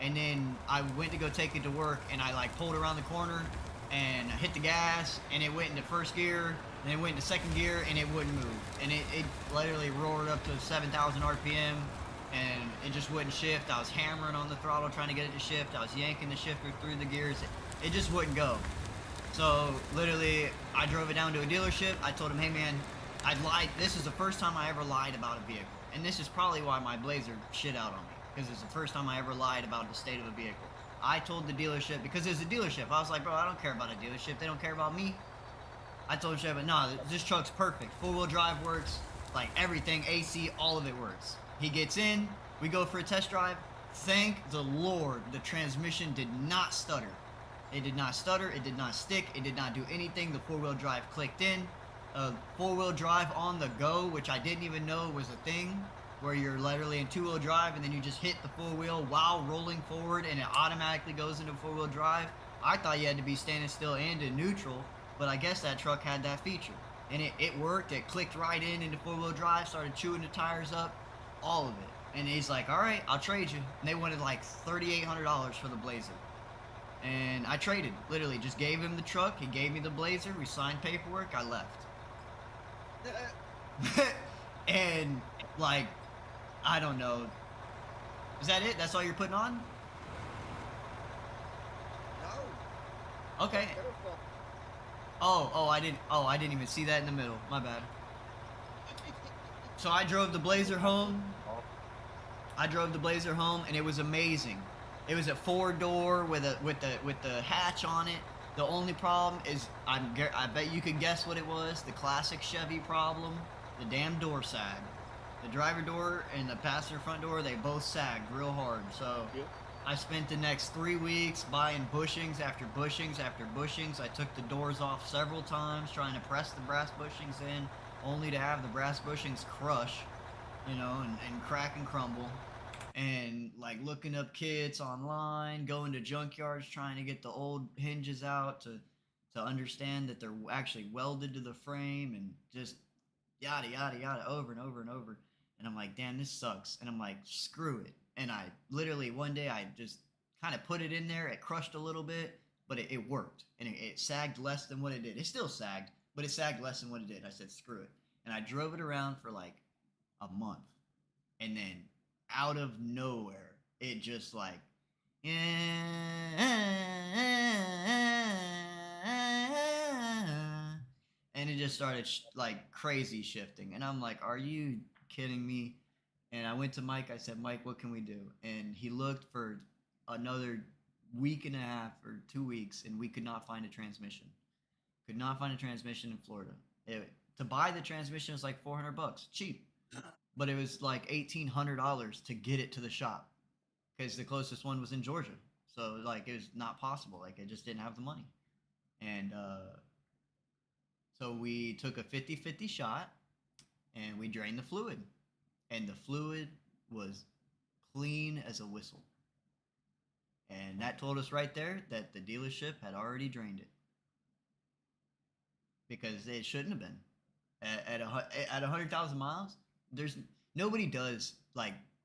and then I went to go take it to work, and I pulled around the corner and I hit the gas, and it went into first gear, and it went into second gear, and it wouldn't move, and it literally roared up to 7,000 RPM, and it just wouldn't shift. I was hammering on the throttle trying to get it to shift. I was yanking the shifter through the gears. It just wouldn't go. So literally, I drove it down to a dealership. I told him, hey man, I lied. This is the first time I ever lied about a vehicle, and this is probably why my Blazer shit out on me, because it's the first time I ever lied about the state of a vehicle. I told the dealership, because it's a dealership, I was like, bro, I don't care about a dealership. They don't care about me. I told the sheriff, no, this truck's perfect. 4-wheel drive works, everything, AC, all of it works. He gets in, we go for a test drive. Thank the Lord, the transmission did not stutter. It did not stutter, it did not stick, it did not do anything. The 4-wheel drive clicked in. 4-wheel drive on the go, which I didn't even know was a thing, where you're literally in 2-wheel drive and then you just hit the 4-wheel while rolling forward and it automatically goes into 4-wheel drive. I thought you had to be standing still and in neutral, but I guess that truck had that feature. And it worked, it clicked right into 4-wheel drive, started chewing the tires up, all of it. And he's like, all right, I'll trade you. And they wanted $3,800 for the Blazer. And I traded, literally, just gave him the truck, he gave me the Blazer, we signed paperwork, I left. And, I don't know. Is that it? That's all you're putting on? No. Okay. Careful. I didn't even see that in the middle. My bad. So I drove the Blazer home. And it was amazing. It was a 4-door with the hatch on it. The only problem is, I bet you could guess what it was. The classic Chevy problem. The damn door sag. The driver door and the passenger front door, they both sagged real hard. So Yep. I spent the next 3 weeks buying bushings after bushings after bushings. I took the doors off several times trying to press the brass bushings in, only to have the brass bushings crush, and crack and crumble. And looking up kits online, going to junkyards trying to get the old hinges out to understand that they're actually welded to the frame, and just yada yada yada over and over and over. And I'm like, damn, this sucks. And I'm like, screw it. And I literally one day I just kind of put it in there. It crushed a little bit, but it worked, and it sagged less than what it did. It still sagged, but it sagged less than what it did. I said, screw it. And I drove it around for a month, and then out of nowhere, it just and it just started crazy shifting. And I'm like, are you kidding me? And I went to Mike. I said, Mike, what can we do? And he looked for another week and a half or 2 weeks, and we could not find a transmission. Could not find a transmission in Florida. To buy the transmission was $400, cheap. But it was $1,800 to get it to the shop, because the closest one was in Georgia. So it was not possible. I just didn't have the money. And so we took a 50-50 shot, and we drained the fluid. And the fluid was clean as a whistle. And that told us right there that the dealership had already drained it, because it shouldn't have been. At 100,000 miles, nobody does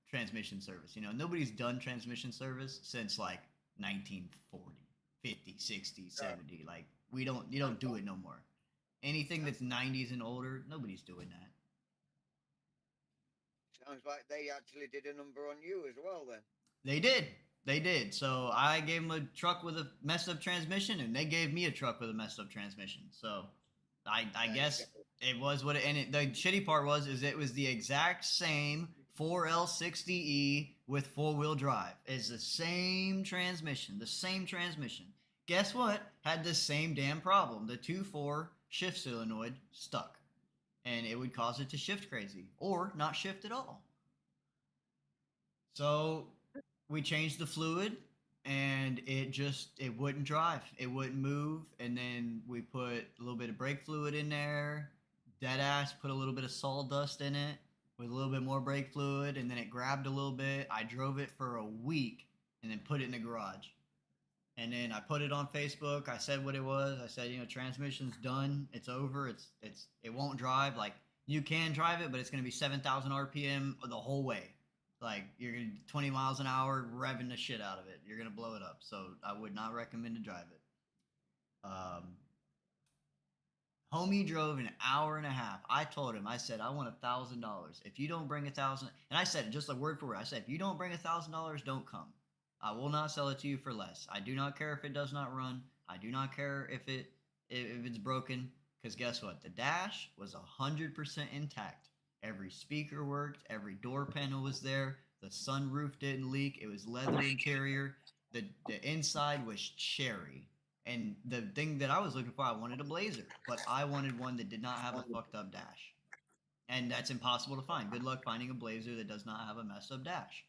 transmission service. You know, nobody's done transmission service since like 1940, 50, 60, 70. Like you don't do it no more. Anything that's 90s and older, nobody's doing that. Sounds like they actually did a number on you as well then. They did. They did. So I gave them a truck with a messed up transmission, and they gave me a truck with a messed up transmission. So I guess it was what it, and the shitty part was it was the exact same 4L60E with four-wheel drive. It's the same transmission, the same transmission. Guess what? Had the same damn problem. The 2.4 shift solenoid stuck, and it would cause it to shift crazy or not shift at all. So we changed the fluid, and it wouldn't drive. It wouldn't move. And then we put a little bit of brake fluid in there, dead ass, put a little bit of sawdust in it with a little bit more brake fluid, and then it grabbed a little bit. I drove it for a week and then put it in the garage. And then I put it on Facebook. I said what it was. I said, you know, transmission's done. It's over. It won't drive. Like, you can drive it, but it's going to be 7,000 RPM the whole way. Like, you're going to 20 miles an hour revving the shit out of it. You're going to blow it up. So I would not recommend to drive it. Homie drove an hour and a half. I told him, I said, I want $1,000. If you don't bring $1,000, and I said it just like word for word. I said, if you don't bring $1,000, don't come. I will not sell it to you for less. I do not care if it does not run. I do not care if it's broken. Because guess what? The dash was 100% intact. Every speaker worked. Every door panel was there. The sunroof didn't leak. It was leather interior. The inside was cherry. And the thing that I was looking for, I wanted a Blazer. But I wanted one that did not have a fucked up dash. And that's impossible to find. Good luck finding a Blazer that does not have a messed up dash.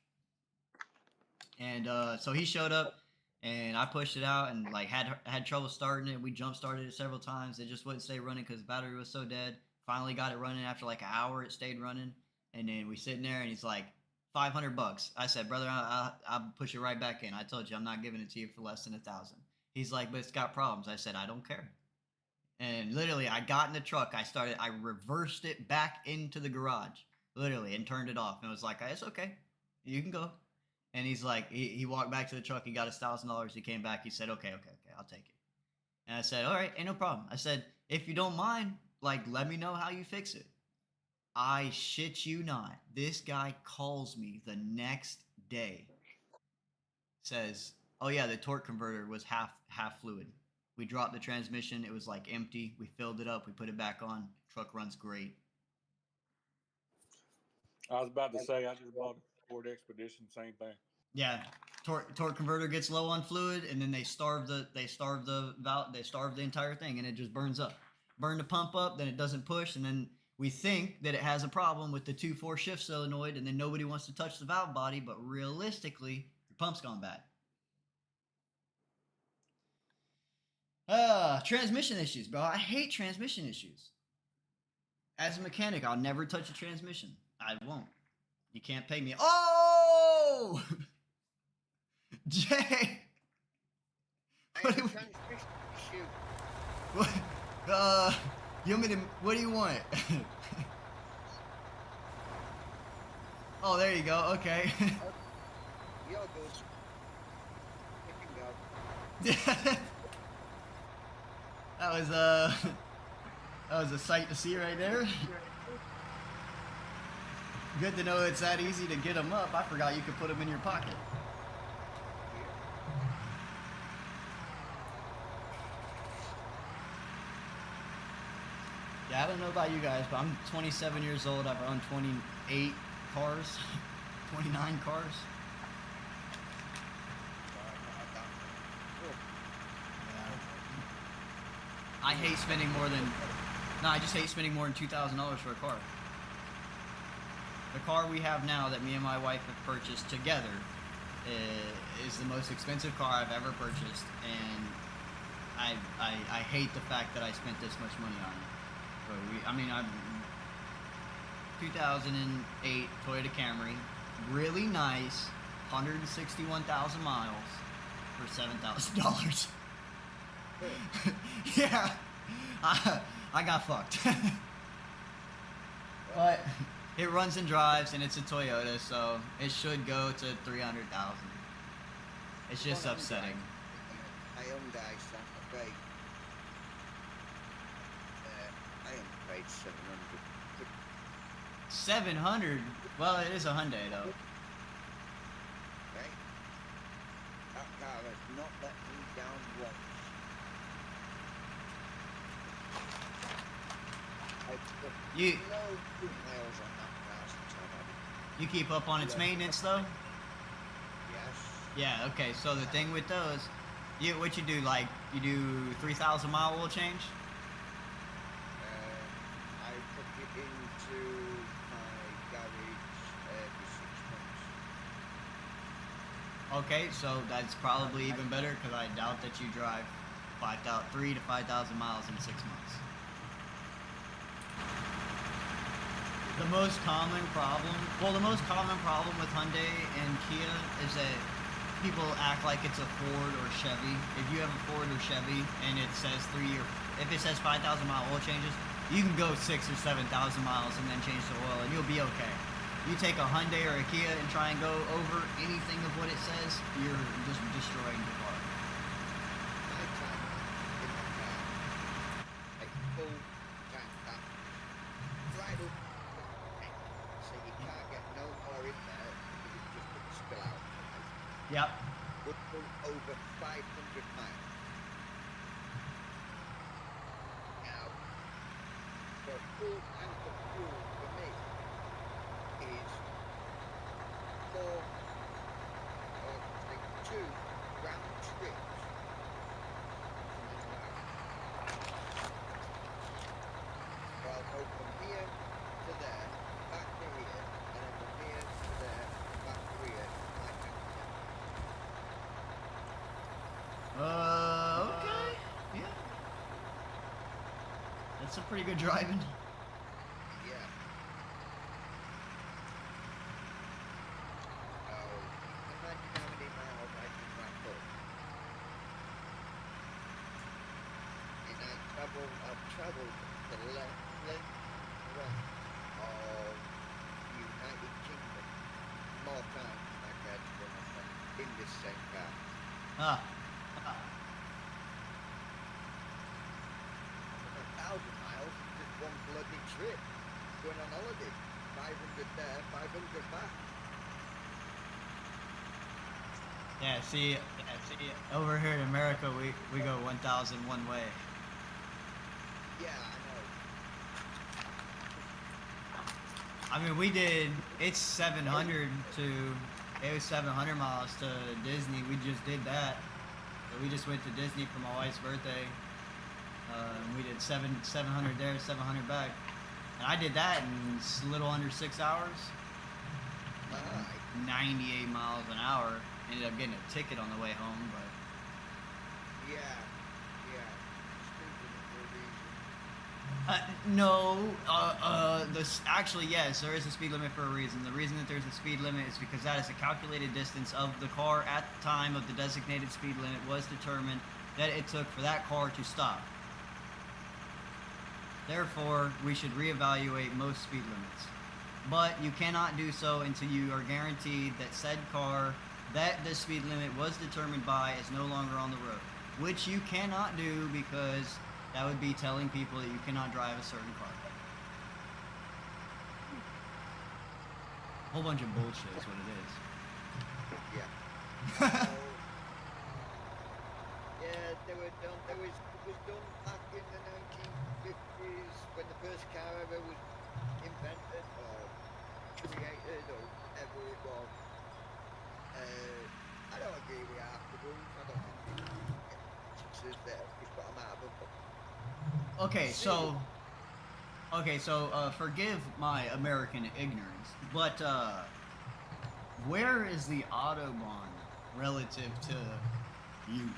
And so he showed up, and I pushed it out, and like had trouble starting it. We jump started it several times. It just wouldn't stay running because the battery was so dead. Finally got it running after like an hour. It stayed running, and then we sitting there, and he's like, $500. I said, brother, I'll push it right back in. I told you I'm not giving it to you for less than $1,000. He's like, but it's got problems. I said, I don't care. And literally, I got in the truck. I reversed it back into the garage, literally, and turned it off. And it was like, it's okay, you can go. And he's like, he walked back to the truck. He got his $1,000. He came back. He said, okay, I'll take it. And I said, all right, ain't no problem. I said, if you don't mind, like, let me know how you fix it. I shit you not. This guy calls me the next day. Says, oh yeah, the torque converter was half fluid. We dropped the transmission. It was like empty. We filled it up. We put it back on. Truck runs great. I was about to say, I just bought a Ford Expedition, same thing. Yeah, torque converter gets low on fluid, and then they starve the entire thing, and it just burns up. Burn the pump up, then it doesn't push, and then we think that it has a problem with the 2.4 shift solenoid, and then nobody wants to touch the valve body, but realistically, the pump's gone bad. Transmission issues, bro. I hate transmission issues. As a mechanic, I'll never touch a transmission. I won't. You can't pay me. Oh! Jay! What do you want me to, what do you want? Oh, there you go. Okay. You're good. You can go. That was a sight to see right there. Good to know it's that easy to get them up. I forgot you could put them in your pocket. Yeah, I don't know about you guys, but I'm 27 years old. I've owned 28 cars, 29 cars. I hate spending more than, I just hate spending more than $2,000 for a car. The car we have now that me and my wife have purchased together is the most expensive car I've ever purchased, and I hate the fact that I spent this much money on it. But I'm 2008 Toyota Camry, really nice, 161,000 miles for $7,000. Yeah, I got fucked. But It runs and drives, and it's a Toyota, so it should go to 300,000. It's just One upsetting. Hyundai Santa Fe. I am paid 700. 700. Well, it is a Hyundai though. Okay. That car has not let me down once. I've put You no 2 miles on that car since I've had it. you keep up on its maintenance though? Yes. Yeah. Okay. So the thing with those, what you do, like you do 3,000 mile oil change? I put it into my garage every 6 months. Okay, so that's probably even better because I doubt that you drive 3 to 5,000 miles in 6 months. The most common problem with Hyundai and Kia is that people act like it's a Ford or Chevy. If you have a Ford or Chevy and it says if it says 5,000 mile oil changes, you can go 6,000 or 7,000 miles and then change the oil and you'll be okay. You take a Hyundai or a Kia and try and go over anything of what it says, you're just destroying the car. My tank in the car, a full tank up, right up, so you can't get no more in there because it just would spill out. Yep. Would go over 500 miles. Now, for a full tank of fuel for me is 4 or like 2 round trips. So I'll go from here to there, back to here, and then from here to there, back to here, like that. Okay. Yeah. That's some pretty good driving. Yeah. Oh, imagine how many miles I can rack up. And I've traveled the length of United Kingdom more times than I care to remember in this same car. Ah. 1,000 miles is just one bloody trip. Going on holiday. 500 there, 500 back. Yeah, see, over here in America, we go 1,000 one way. Yeah, I know. I mean, it's 700 miles to Disney. We just did that. So we just went to Disney for my wife's birthday. And we did 700 there, 700 back. And I did that in a little under 6 hours. Aye. 98 miles an hour. Ended up getting a ticket on the way home, but Yeah. Stupid for a reason. no. Actually, yes, there is a speed limit for a reason. The reason that there's a speed limit is because that is a calculated distance of the car at the time of the designated speed limit was determined that it took for that car to stop. Therefore, we should reevaluate most speed limits. But you cannot do so until you are guaranteed that said car that the speed limit was determined by is no longer on the road. Which you cannot do because that would be telling people that you cannot drive a certain car. Whole bunch of bullshit is what it is. Yeah. Yeah, they were done. It was done back in the 1950s when the first car ever was invented or created or whatever it was. I don't agree with half the rules. I don't think it's there. Just put them out of them. Okay, so forgive my American ignorance, but where is the Autobahn relative to you?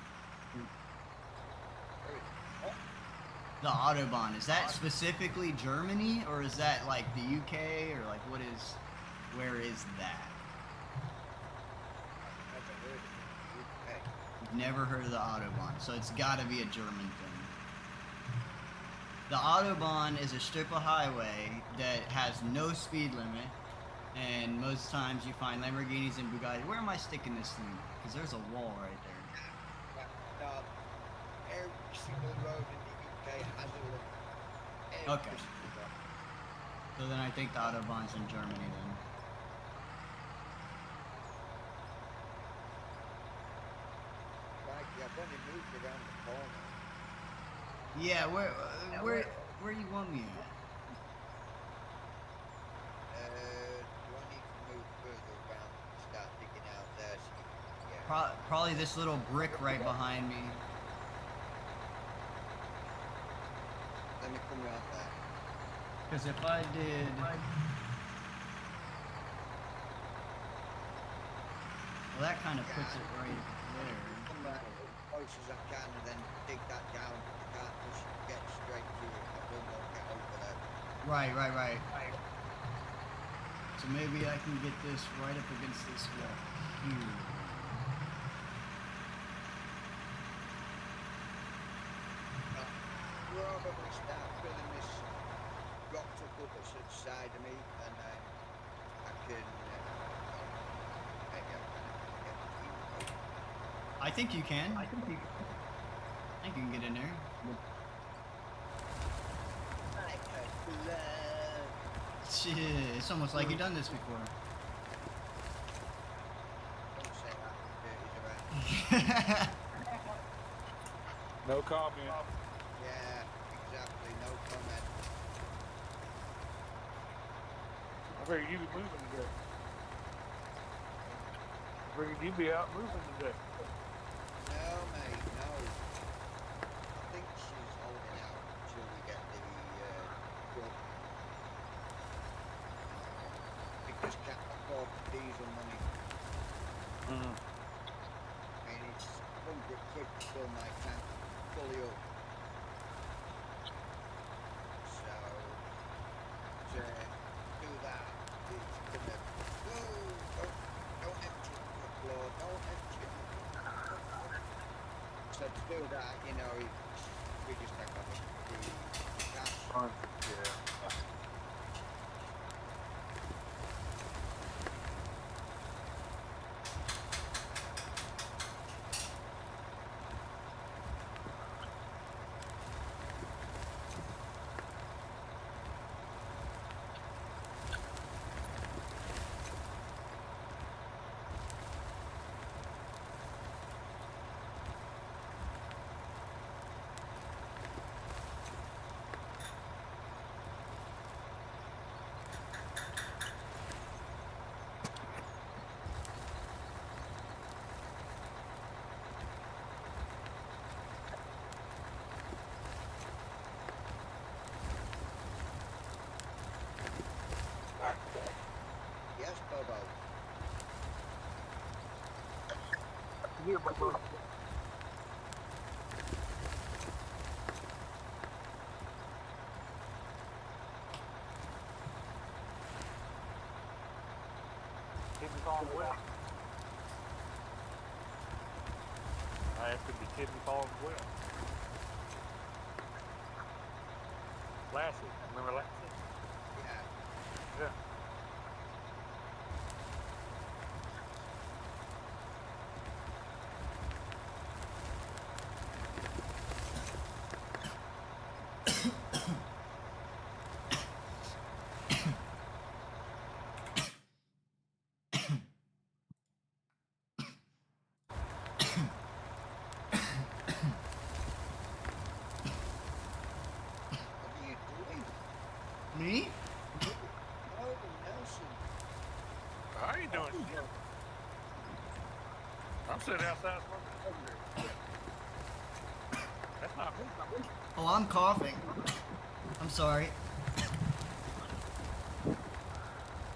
The Autobahn, is that specifically Germany, or is that like the UK, or like where is that? I've never heard of it. Never heard of the Autobahn, so it's gotta be a German thing. The Autobahn is a strip of highway that has no speed limit, and most times you find Lamborghinis and Bugatti. Where am I sticking this thing? Because there's a wall right there. No, every single road in the UK has a limit. Every Okay. single road. So then I think the Autobahn's in Germany then. Like, I've only moved around the corner. Yeah, where you want me at? Do I need to move further around and start digging out there? So you can, yeah. Probably this little brick right behind me. Let me come around there. Because if I did... Well, that kind of puts it right there. Come back as close as I can and then dig that down. I can't just get straight to it. I will not get over there. Right. So maybe I can get this right up against this wall here. Probably start filling this rock to up at the side of me and then I can maybe I can get the key. I think you can. I think you can get in there. Shit, it's almost like you've done this before. Don't say that, dirty's around. No comment. Yeah, exactly, no comment. I figured you be moving today. I figured you be out moving today. No, mate, no. I think she's holding out until we get the job. Because can't afford the diesel money. I mean, it's 100 quid to fill my tank fully up. So, to do that, it's gonna... Whoa! Don't empty the floor, don't empty it. So to do that, you know, we just take off the cash. Yeah. Yes, Bobo. Here, Bobo. Kidney Farm West. I have to be Kidney Farm West. Lassie. Remember Lassie? Yeah. Yeah. What are you doing? Me? Oh, Nelson. I ain't doing shit. I'm sitting outside smoking a cigarette. That's not me. Oh, I'm coughing. I'm sorry.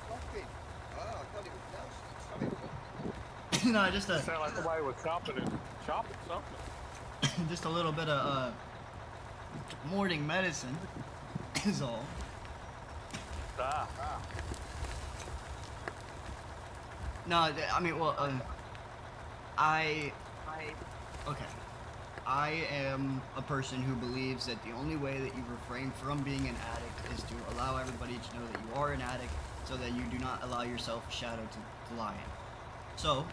Coffee. Oh, I thought it was Nelson. Sorry. No, just It sounded like somebody was chopping something. just a little bit of morning medicine is all. Ah. No, I mean, well, okay. I am a person who believes that the only way that you refrain from being an addict is to allow everybody to know that you are an addict, so that you do not allow yourself a shadow to lie in. So,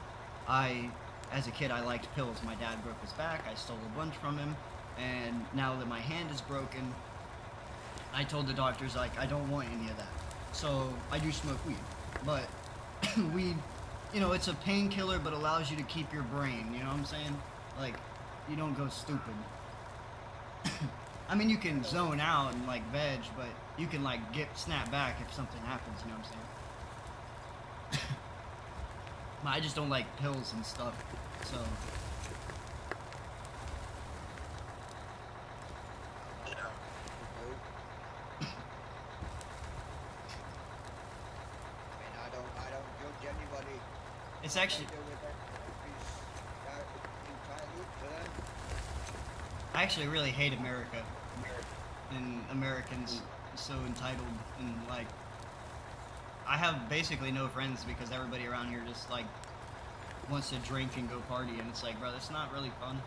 as a kid, I liked pills. My dad broke his back. I stole a bunch from him, and now that my hand is broken, I told the doctors, like, I don't want any of that. So I do smoke weed, but weed, you know, it's a painkiller, but allows you to keep your brain. You know what I'm saying? Like, you don't go stupid. I mean, you can zone out and like veg, but you can like snap back if something happens. You know what I'm saying? But I just don't like pills and stuff. So I don't judge anybody. it's actually, They do with it. It's entirely up to them. I actually really hate America, and Americans so entitled, and like, I have basically no friends because everybody around here just like wants to drink and go party, and it's like, bro, that's not really fun.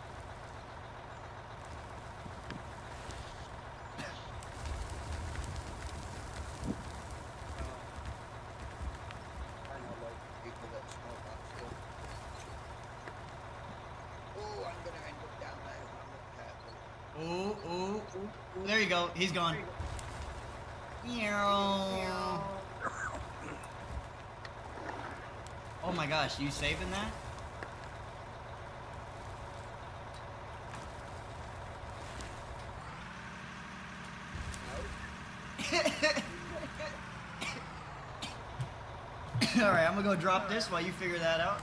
I know loads of people that smoke that stuff. Oh, I'm gonna end up down there if I'm not careful. Ooh, there you go. He's gone. Meow. Oh my gosh, you saving that? Alright, I'm gonna go drop this while you figure that out.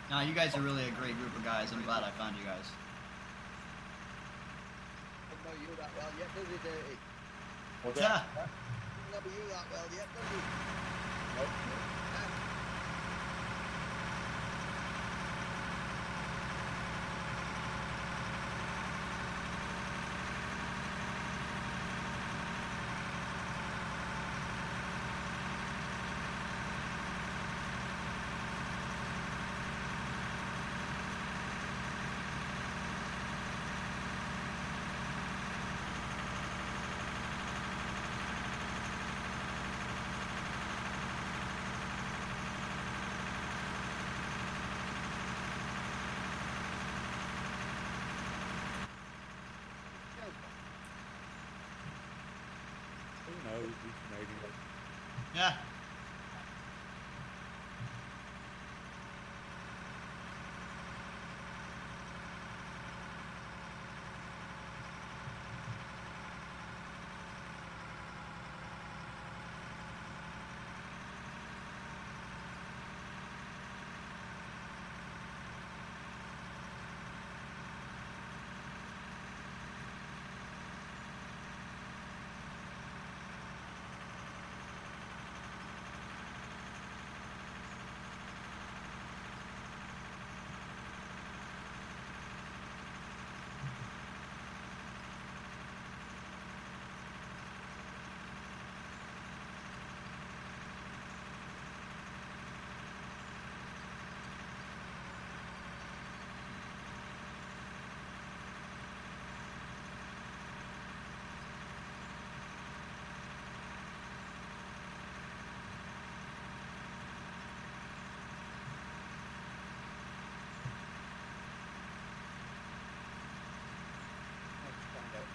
Nah, you guys are really a great group of guys. I'm glad I found you guys. Don't know you that well yet, does he, Dirty? What's that? Doesn't know you that well yet, does he? Nope. Who knows? He's Canadian. Yeah.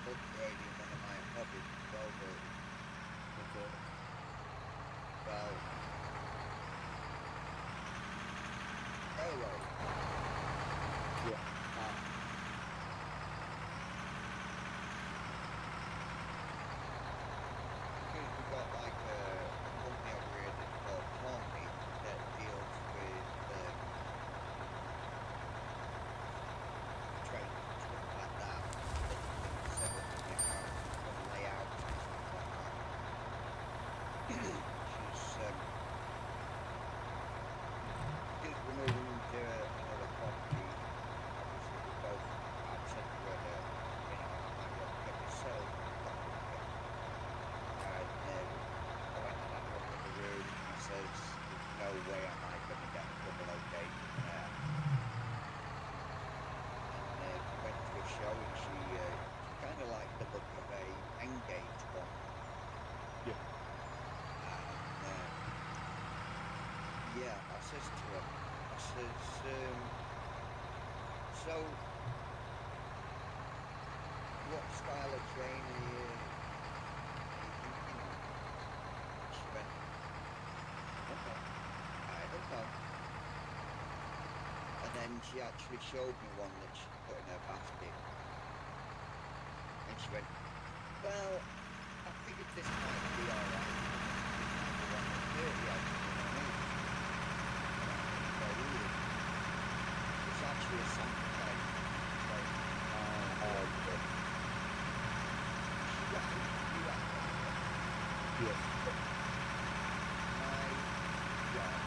Upgrading one of my hobbies over, What's up? well, railroad. Yeah. Because we've got like a company over here that's called Company that deals with training and stuff like that. Set up the layout and stuff like that. She's says to her, I says, so what style of train are you thinking of? She went, I don't know. And then she actually showed me one that she put in her basket. And she went, well, I figured this might be alright. It's actually a sample type. Yes. My God.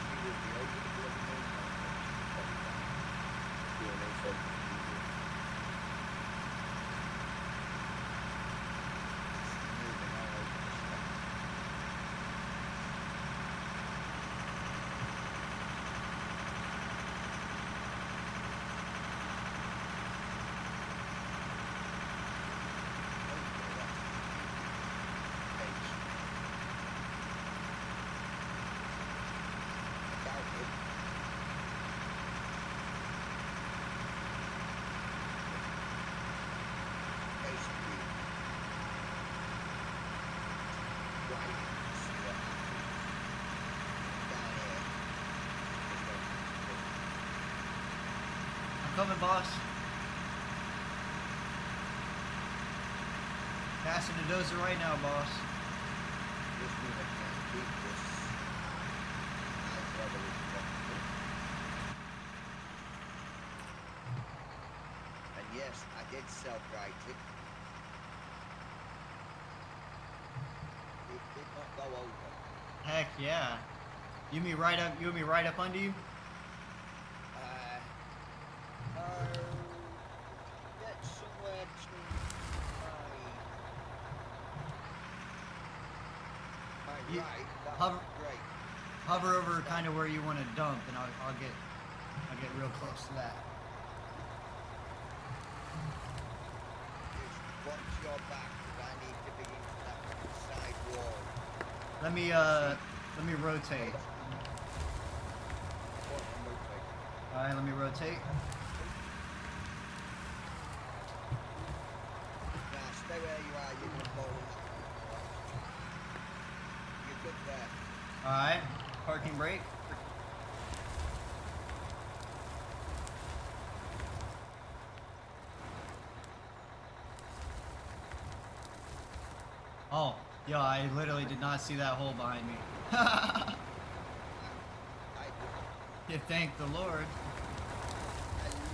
She will be over the bloody moon. Yeah, they said Moving all over the shop. I'm coming, boss. Passing the dozer right now, boss. And yes, I did self-write it. It did not go over. Heck yeah. You mean right up? You want me right up under you? That's somewhere between my You- right, that hover- would be great. Hover over kind of where you want to dump, and I'll get real close to that. Just watch your back, because I need to be into that side wall. Let me rotate. All right, let me rotate. Now stay where you are, you're gonna fall in. You're good there. All right, parking brake. Oh, yo, I literally did not see that hole behind me. I You thank the Lord.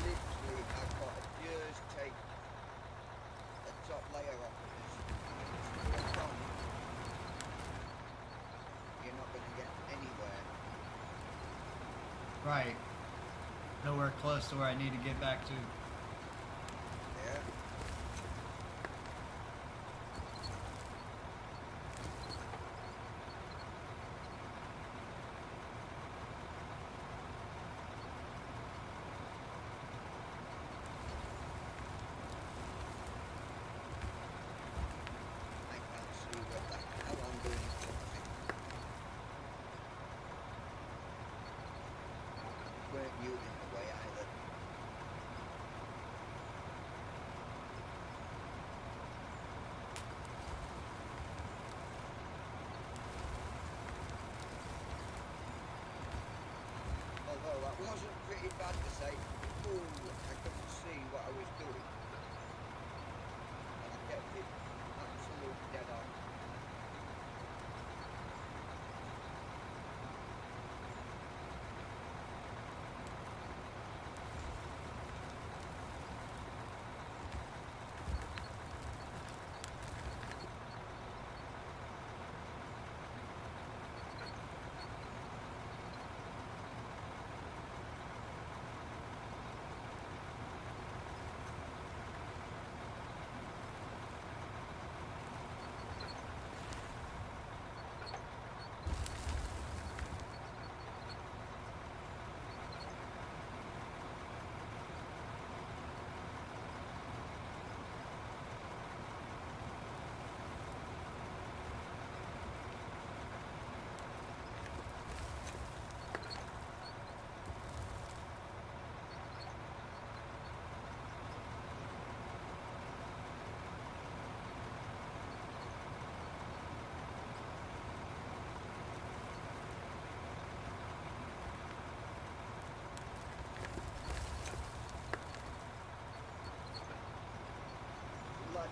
literally have got to just take the top layer off of this. You're not going to get anywhere. Right. Nowhere close to where I need to get back to. Yeah. I can't see what the hell I'm doing. Weren't you in the way either? Although that wasn't pretty bad to say, ooh, I couldn't see what I was doing. And I kept it absolutely dead on.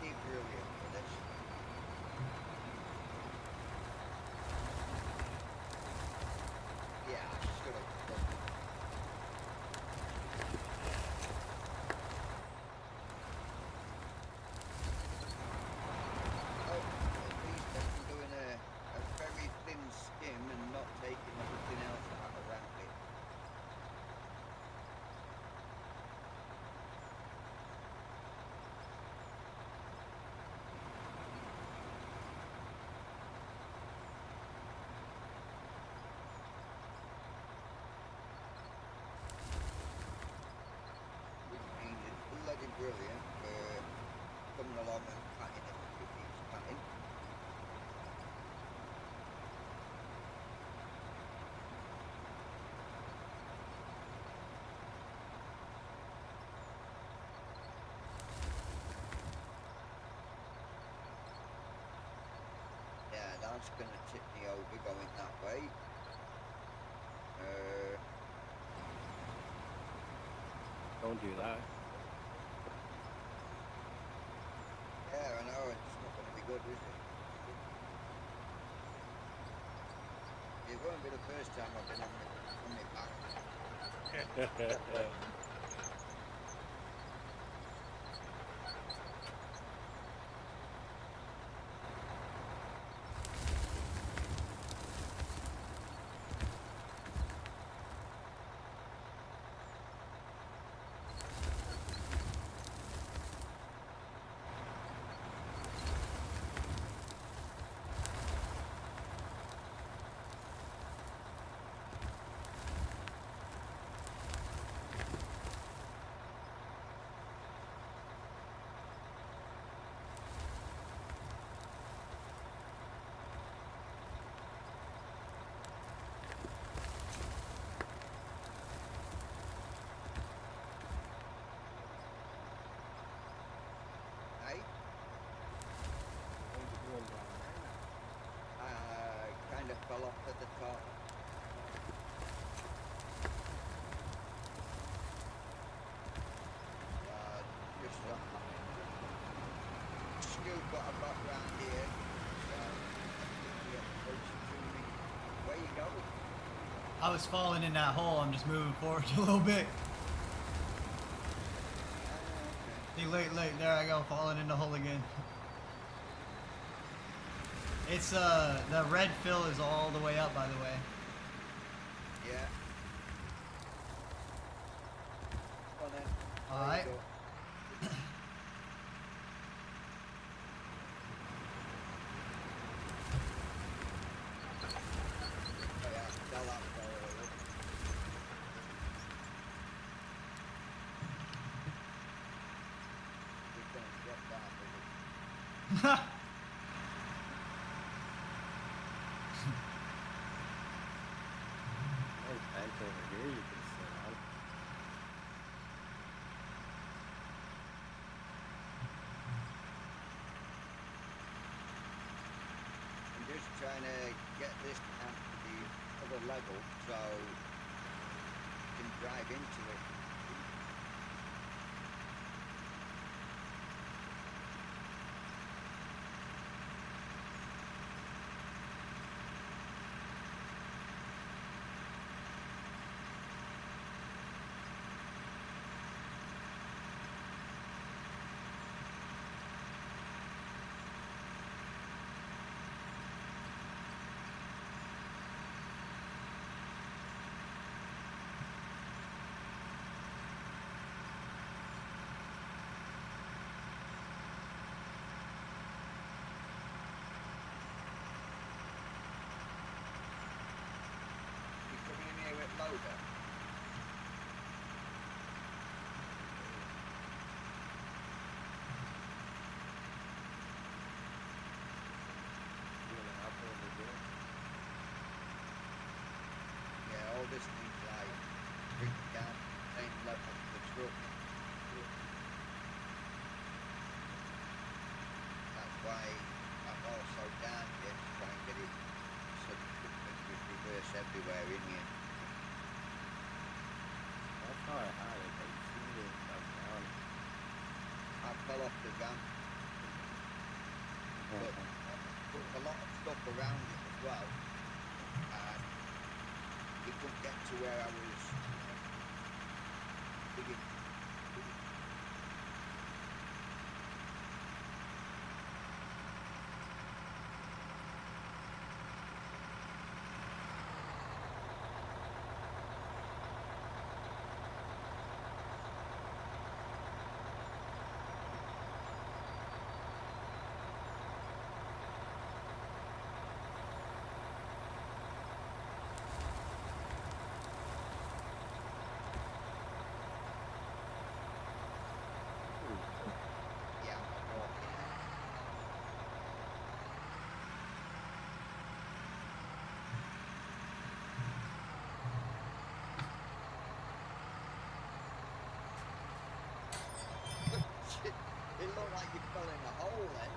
bloody brilliant for this. Yeah, I should have done. Oh, at least I'm doing a very thin skim and not taking everything else out around it. Which means it's bloody brilliant for coming along and patting it if it needs patting. Yeah, that's going to tip me over going that way. Don't do that. Yeah, I know, it's not going to be good, is it? It won't be the first time I've been on my back. Hey, What are you doing down there? I kind of fell off at the top. Just scoop what I've got round here. So, get closer to me. Where you going? I was falling in that hole. I'm just moving forward a little bit. Okay. See, late. There I go, falling in the hole again. It's the red fill is all the way up, by the way. Yeah. Come on then. All There you right. go. Oh yeah, tell that story. We're gonna drop that, baby. There's a bench over here you can sit on. I'm just trying to get this down to the other level so you can drive into it. You coming in here with loader? Doing it up over here. Yeah, all this needs like bring it down to the same level as the truck. That's why I'm also down here to try and get it so that the just reverse everywhere in here. That's how I had it. I see it up down. I fell off the van. but put a lot of stuff around it as well. And it couldn't get to where I was digging. Yeah, I'm walking. Shit, it looked like you fell in a hole then.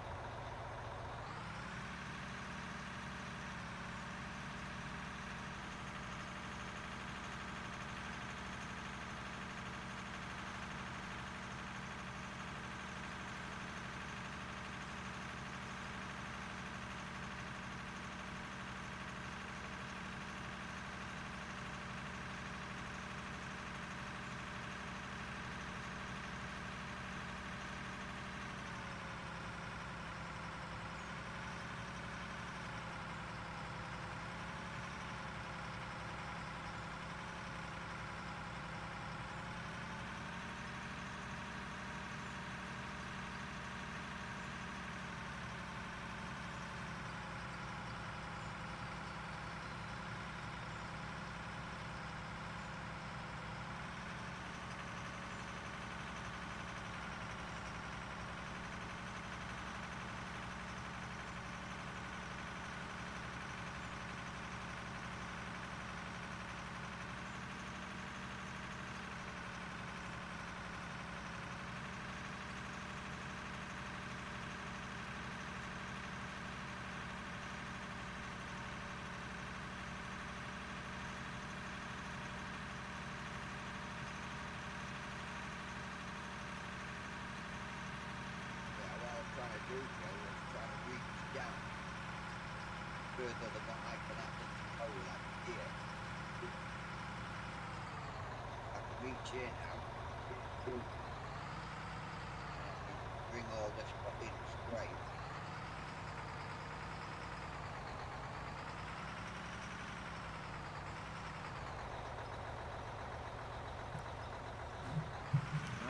Yeah, what I was trying to do, Joe, was trying to reach down further than what I can actually hold up here. I can reach here now, and I can bring all this stuff in straight.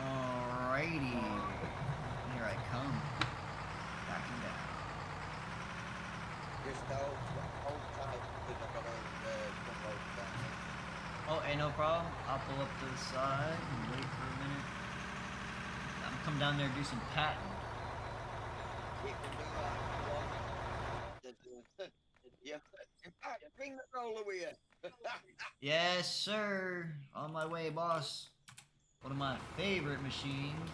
Alrighty. Here I come. Backing down. Just hold tight because I've got to put those down. Oh, ain't no problem. I'll pull up to the side and wait for a minute. I'm come down there and do some patting. We can do that if you want. Yeah. In fact, bring the roller with you. Yes, sir. On my way, boss. One of my favorite machines.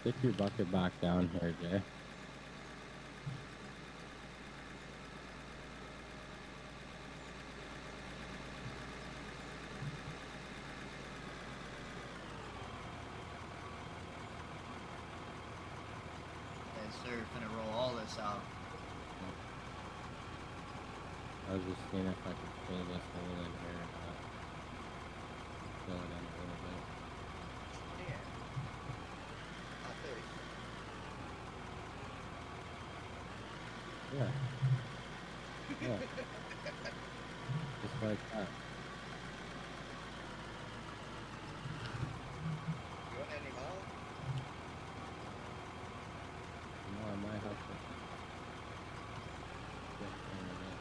Stick your bucket back down here, Jay. Yes, sir. Finna roll all this out. I was just seeing if I could fill this hole in here and fill it in a little bit. Yeah. Like this. Yeah. Yeah. Just like that. You want any more? No, I might have to get some of that.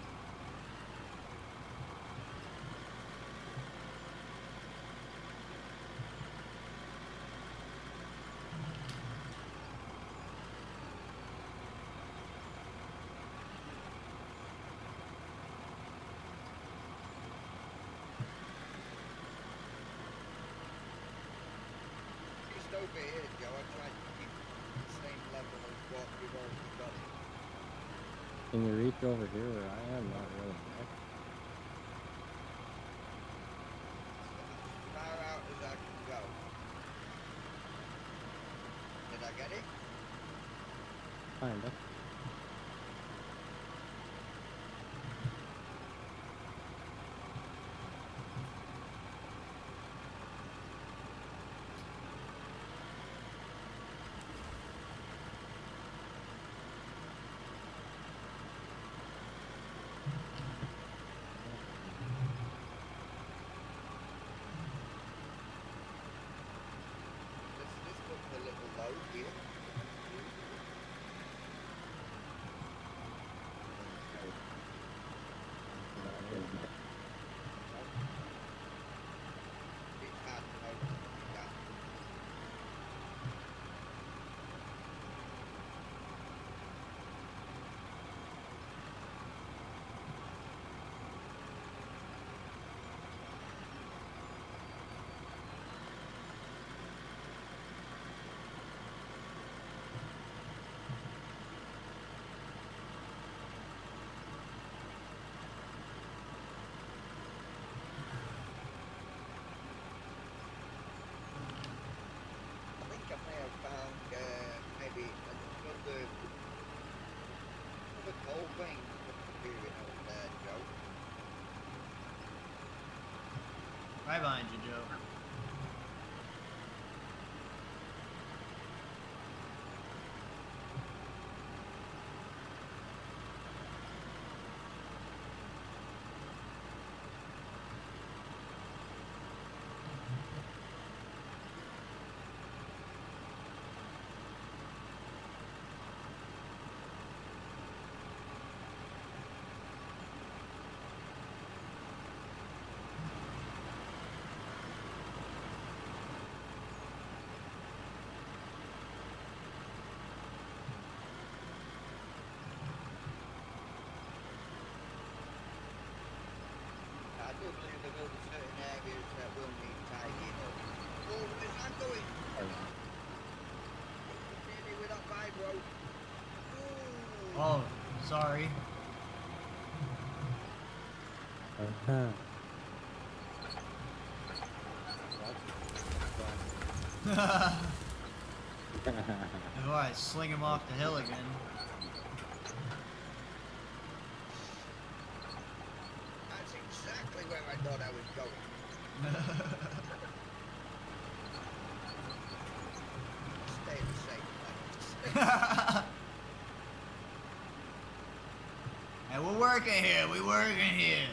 Just over here, Joe. I tried to keep the same level as what we've already got it. Can you reach over here where I am? Not really. Right? As far out as I can go. kinda. This looks a little low here. It's hard to know. Yeah. I think I may have found maybe another gold vein here over there, Joe. Right behind you, Joe. I do believe there will be certain areas that will need tidying up. Oh, where's that going? Hit me with that vibro. Ooh. Oh, sorry. Uh-huh. Before I sling him off the hill again. That's exactly where I thought I was going. Stay the same place. Hey, we're working here. We working here.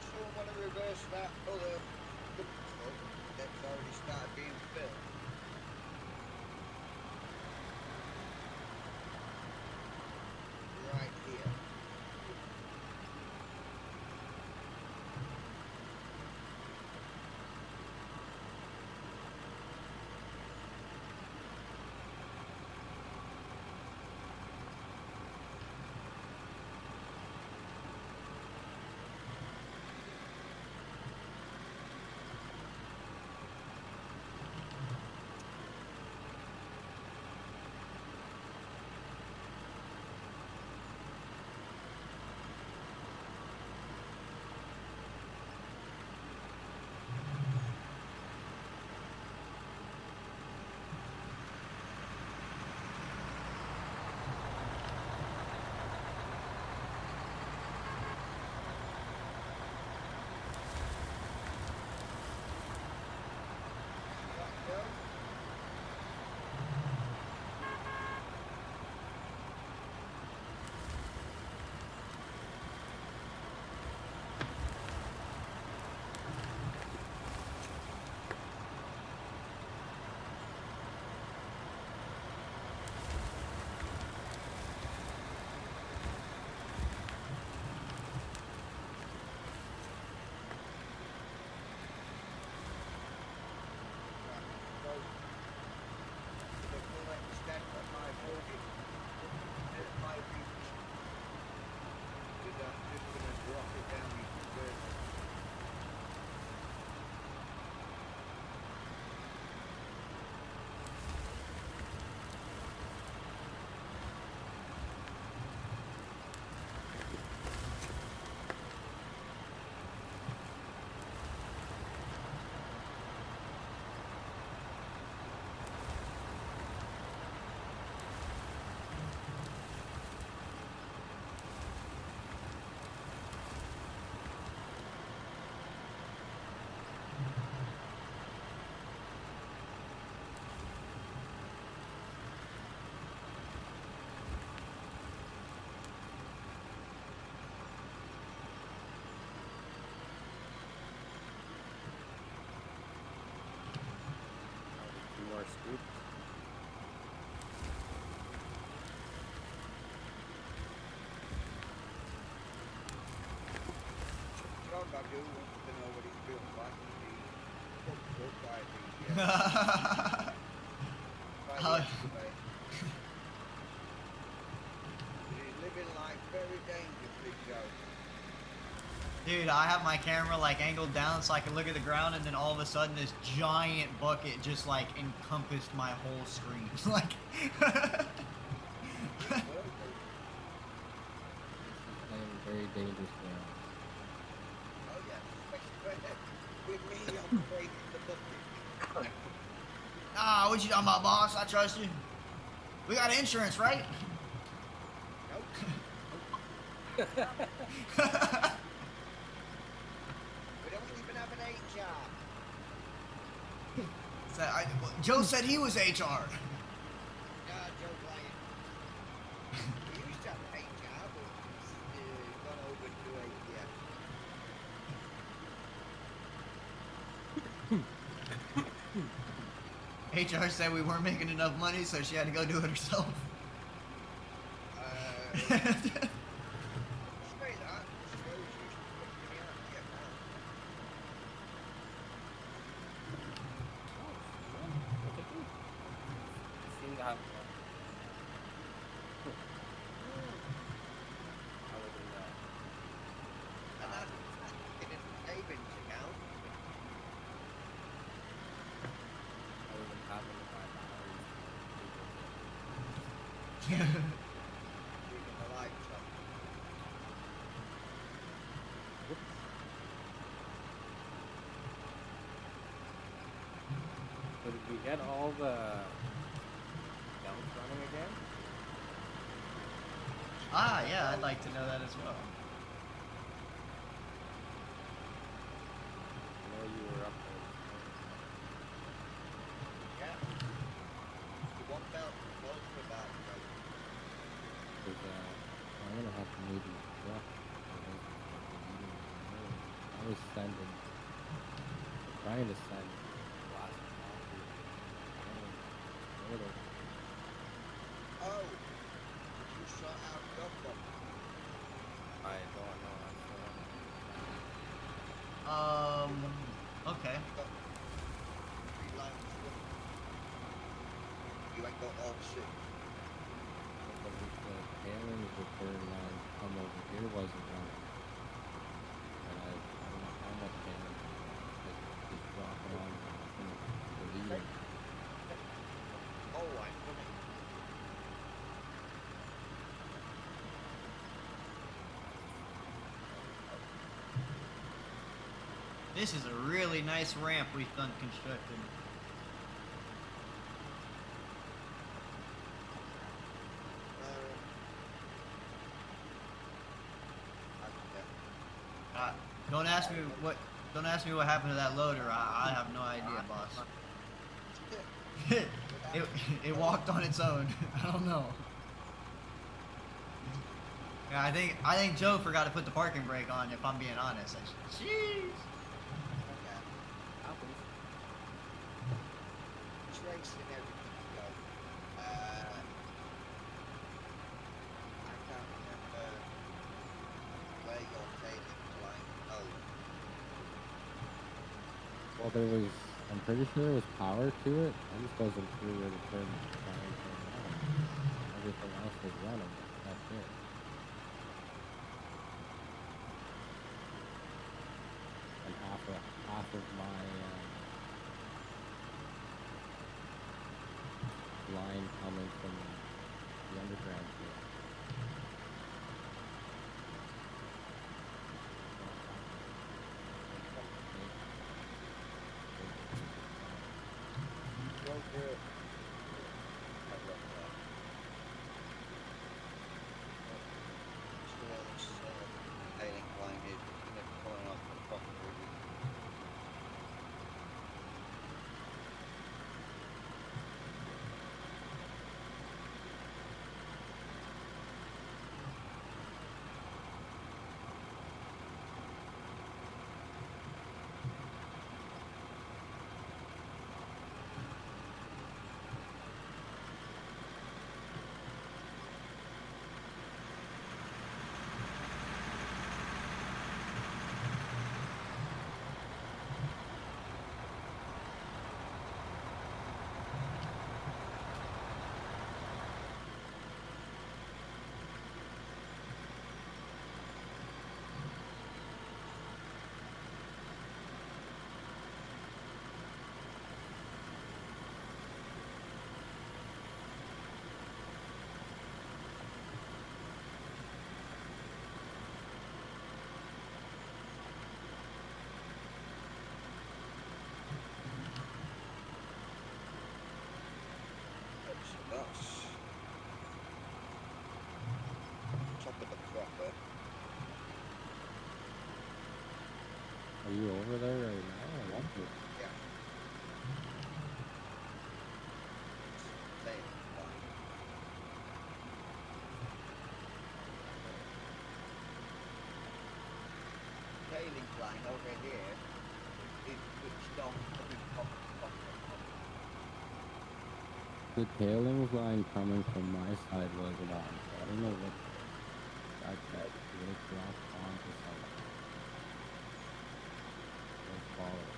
So I want to reverse that other that's already started being filled. Right here. do want to know what it feels like to be hooked up by the Oh, excavator. He's living life very dangerously, Joe. dude, I have my camera like angled down so I can look at the ground, and then all of a sudden this giant bucket just like encompassed my whole screen. Like, Playing very dangerous ground. Oh yeah, especially with me operating the bucket. ah, what you talking about, boss? I trust you. We got insurance, right? Nope. We don't even have an HR. Joe said he was HR. Nah, Joe lying. We used to have an HR, but it's gone over to ATM. HR said we weren't making enough money, so she had to go do it herself. Straight that. Suppose you should put me out here now. Seem to have other than that. And that's in a savings account. Other than having to buy batteries. Leaving the lights on. So did we get all the belts running again? Ah, yeah, I'd like to know that as well. I know you were up there. Yeah. The one belt most about Joe. Because I'm gonna have to maybe drop. I was sending, trying to send last little. Oh, did you sort out your problem? I don't know. Okay. You got 3 lines running. You ain't got all 6. But the tailings the third line come over here wasn't running. And I don't know how much damage is dropping on the leader. Oh, I'm coming. This is a really nice ramp we've done constructed. Don't ask me what. Don't ask me what happened to that loader. I have no idea, boss. it walked on its own. I don't know. Yeah, I think Joe forgot to put the parking brake on. If I'm being honest. Jeez. Tracing everything, Joe. I can't remember where your tailings line goes. Well, there was, I'm pretty sure there was power to it. I just wasn't sure where the turn turned on. Everything else was running. That's it. And half of my line coming from the underground here. Go through. Tailing line is coming off the property. line over here is switched on coming from The tailings line coming from my side wasn't on, so I don't know what that said. Would it drop onto something? Let's follow it.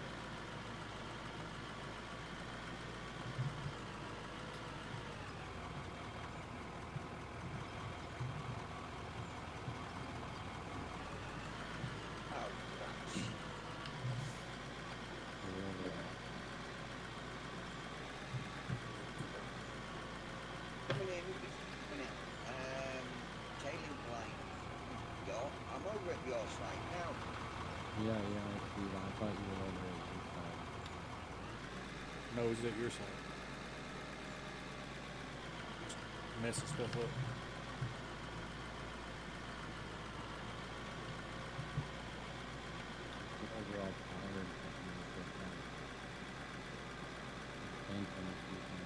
oh, that's We're over there. coming in, it's coming out. Tailing line. I'm over at your side now. Yeah, I see that. I thought you were over at this side. No, he's at your side. Just messing stuff up. You guys are all tired from the different paint on the season.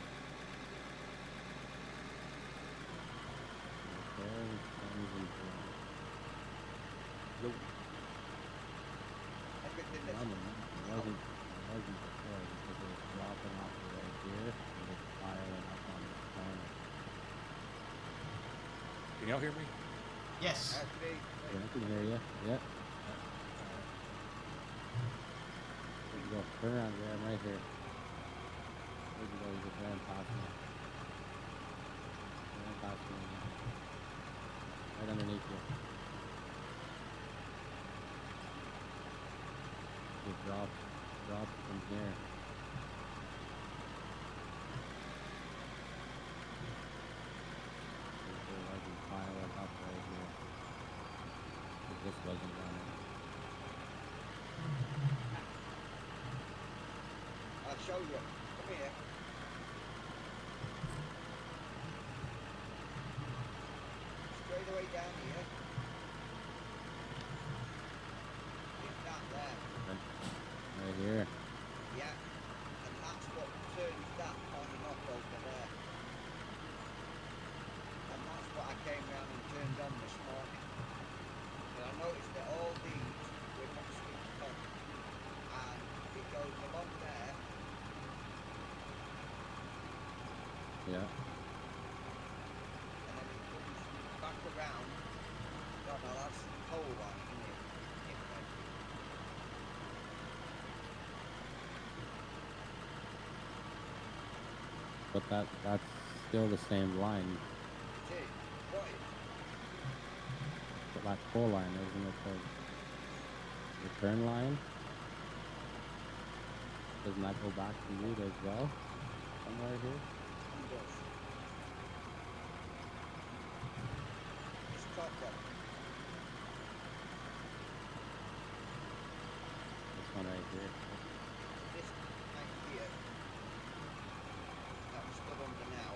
There comes and goes. Nope. Everything Yeah, that's it wasn't before because it was dropping off right here and it's piling up on this corner. Can y'all hear me? Yes. actually Yeah, I can hear you. Yep. There you go. Turn around, yeah, I'm right here. There you go, you just ran past me. Ran past me. Right underneath you. It dropped from here. It wasn't piling up right here. It just wasn't running. I'll show you. Come here. Straight away down here. It's that there. Right here. Yeah. And that's what turns that on and off over there. And that's what I came round and turned on this morning. And I noticed that all these were not switched on. And it goes along there. Yeah. And then it comes back around. God, no, that's the pole line, isn't it? But that's still the same line. It is. What is? But that pole line, isn't it the return line? Doesn't that go back to you as well? Somewhere here? It does. It's top one. This one right here. This right here that I'm stood under now,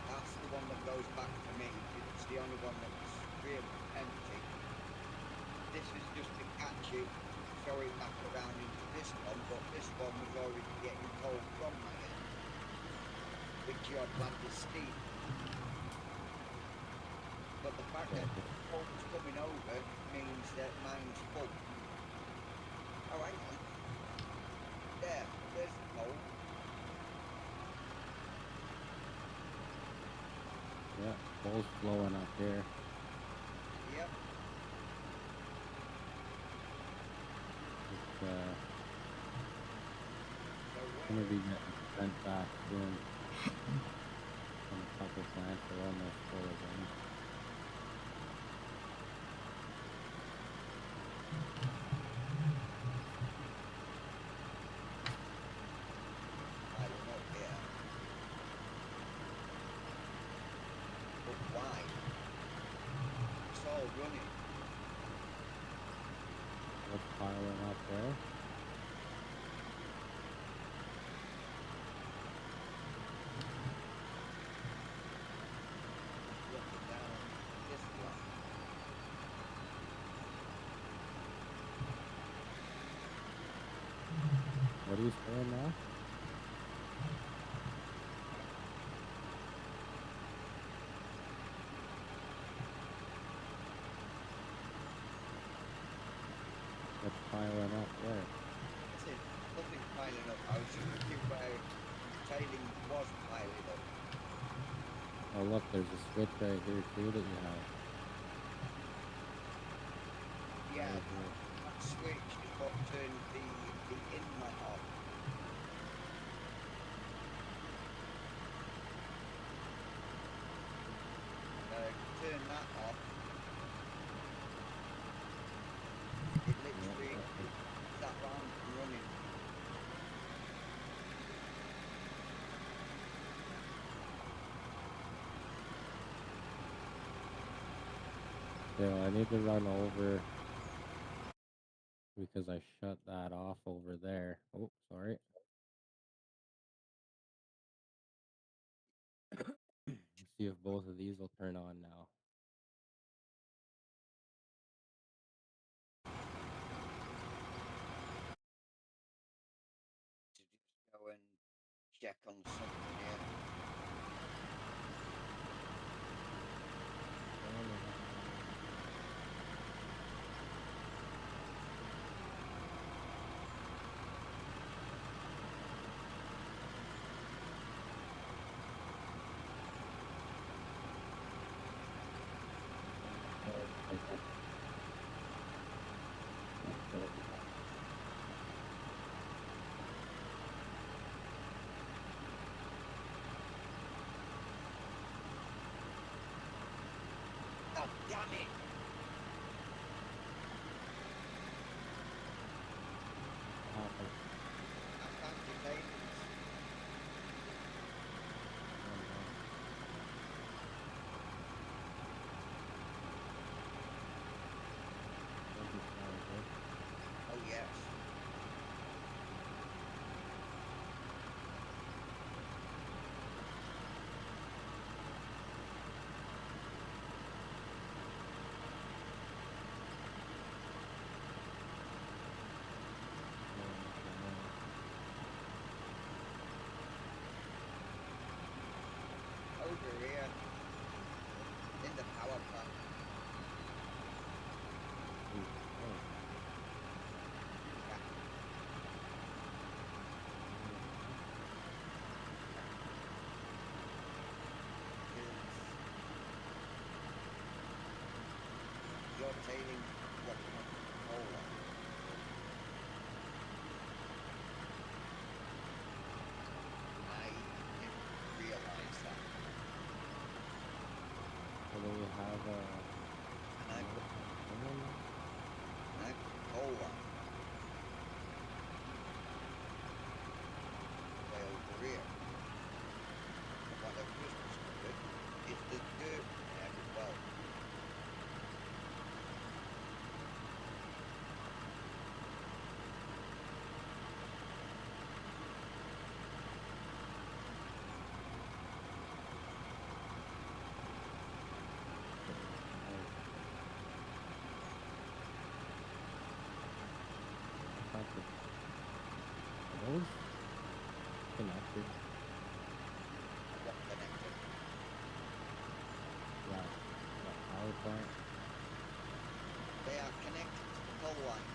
that's the one that goes back to me. It's the only one that's really empty. This is just to catch it, throw it back around into this one, but this one was already getting cold from my end, which your plant is steep. But the fact that the cold's coming over means that mine's full. Oh, hang on. There's the cold. Yeah, pole's flowing up here. Yep. It's So gonna be getting sent back soon. And a couple plants are almost full again. I don't know here. But why? It's all running. What's piling up there? Looking down this one. What are you saying now? What's piling up where? I said, nothing piling up. I was just looking where the tailing was piling up. Oh look, there's a switch right here too that you have. Yeah, Right here. that switch is what turned the inlet off. Turn that off. It literally that round and running. Yeah, I need to run over because I shut that off over there. Oh, sorry. See if both of these will turn on now. To just go and check on something here. Oh, damn it! I found the tailings. Oh, yes. Over here. In the power plant. Yeah. Your tailing working on the whole one. I didn't realize that. So do we have And I put the whole one way over here. And what I've just discovered is the dirt there as well. are those connected? What connected? That power plant? They are connected to the pole line.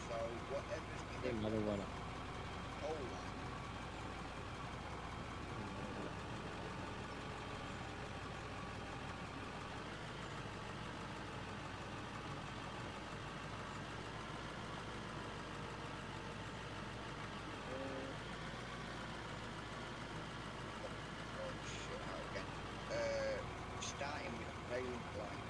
So whatever's connected Another one. to the pole line. Oh shit, out again. Starting with a trailing line.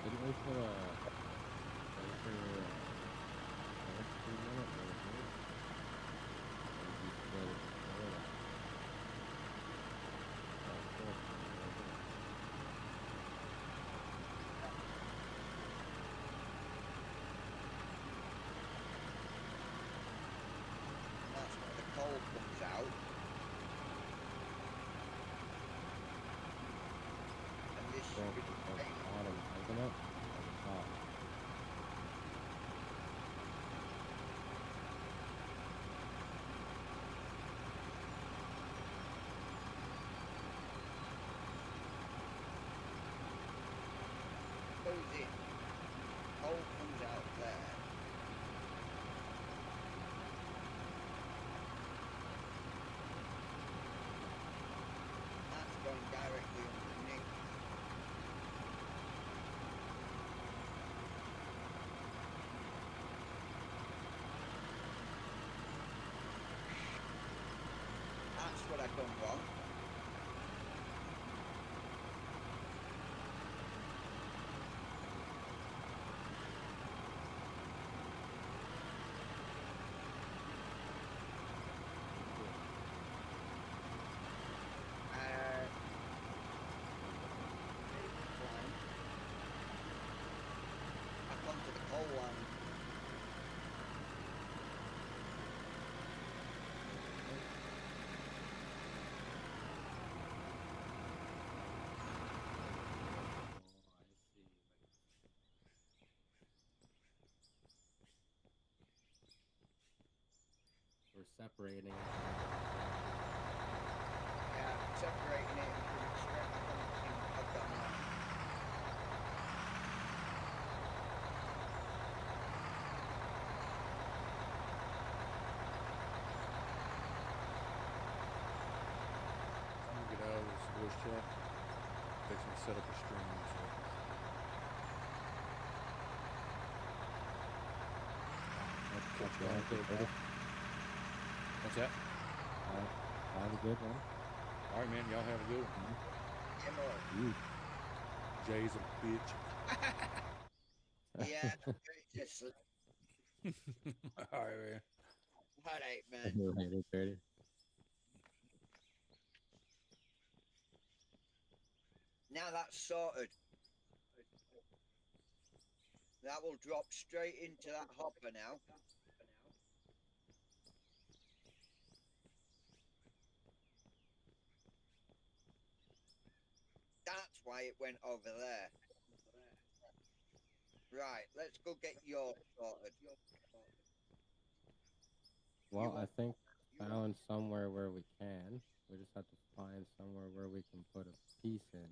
Didn't we put a breaker in it right here? Or did you split it before that? Oh, cool. Right here. And that's where the coal comes out. And this Well, should be at the trailing. bottom, isn't it? goes in, coal comes out there. That's going directly underneath. That's what I've done wrong. Back onto the coal line. Oh, I see. We're separating it. Yeah, separating it and putting it straight back on the thing. I've got now. I'm gonna get out of this voice chat. Fixing to set up a stream. So. Catch you on the third ball. What's that? Have a good one. All right, man. Y'all have a good one. Yeah, You. Jay's a bitch. yeah, just All right, man. alright, man. Later, Dirty. Now that's sorted. That will drop straight into that hopper now. That's why it went over there. Right, let's go get yours sorted. Well, I want think found somewhere where we can. We just have to find somewhere where we can put a piece in.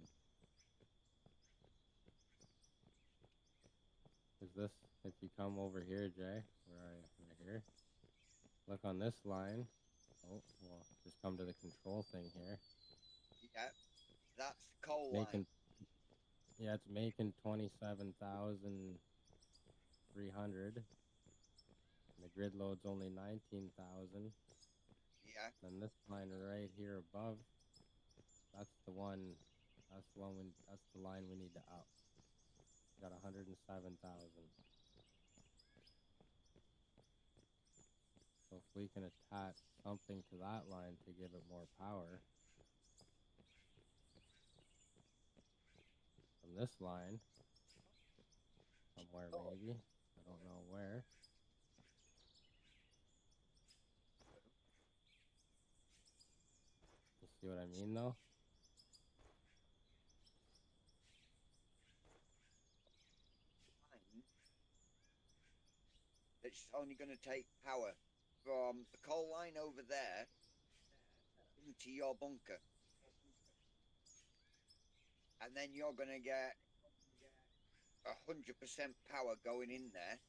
Is this, if you come over here, Jay, where are you? Right here. Look on this line. Oh, well, just come to the control thing here. Yeah, that's the coal line. Making, yeah, it's making 27,300. The grid load's only 19,000. Yeah, Then this line right here above, that's the one. That's the one. That's the line we need to up. Got 107,000. So if we can attach something to that line to give it more power from this line, somewhere maybe, I don't know where. You see what I mean though? line. It's only going to take power from the coal line over there into your bunker. And then you're going to get 100% power going in there.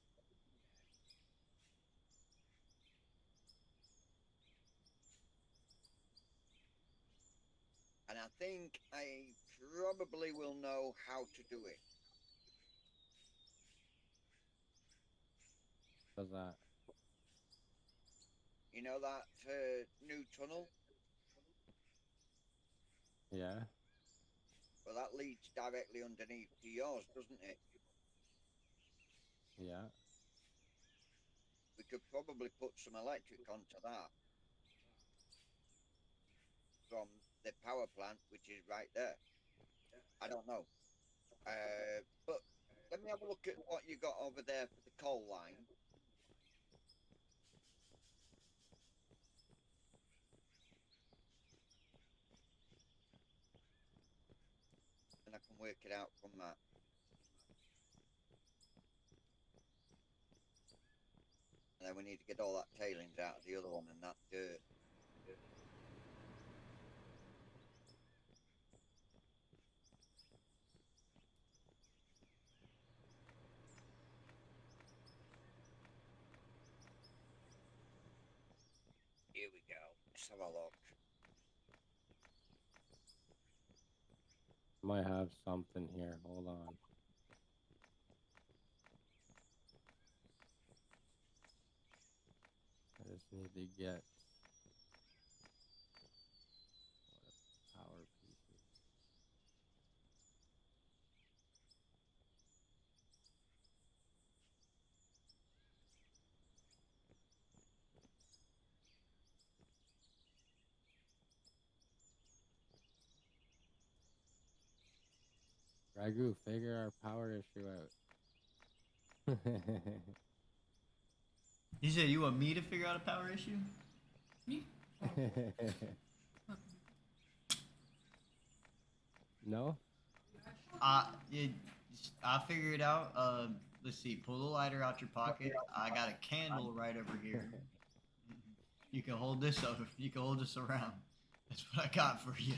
And I think I probably will know how to do it. Does that? You know that new tunnel? Yeah, Well, that leads directly underneath to yours, doesn't it? yeah. We could probably put some electric onto that from the power plant, which is right there. I don't know. But let me have a look at what you got over there for the coal line. And I can work it out from that. And then we need to get all that tailings out of the other one and that dirt. Here we go. Let's have a look. Might have something here. Hold on. I just need to get power pieces. Ragu, figure our power issue out. You said you want me to figure out a power issue? Me? No? It, I'll figure it out. Let's see. Pull the lighter out your pocket. I got a candle right over here. You can hold this over. You can hold this around. That's what I got for you.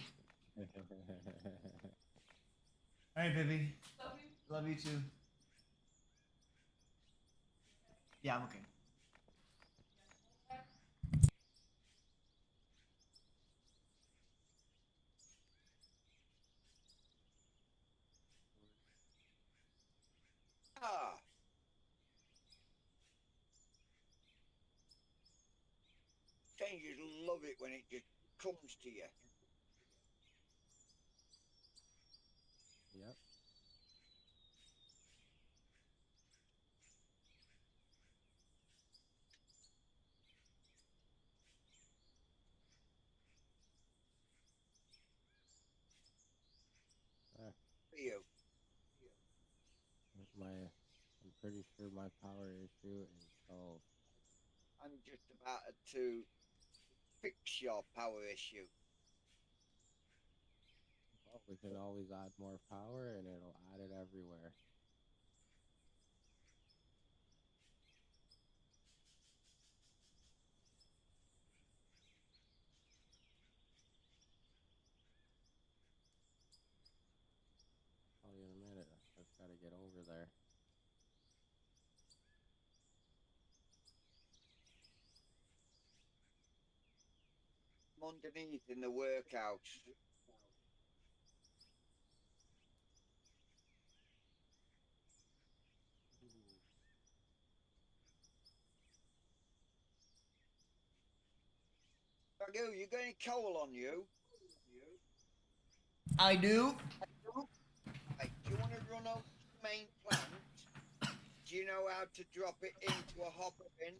All right, baby. Love you too. Yeah, I'm okay. Ah, don't you love it when it just comes to you? Yep. There. For you. I'm pretty sure my power issue is solved. I'm just about to fix your power issue. Well, we can always add more power and it'll add it everywhere. I'll tell you in a minute. I just gotta get over there. I'm underneath in the workhouse. Ragu, you got any coal on you? I do. Right, do you want to run over to the main plant? Do you know how to drop it into a hopper bin?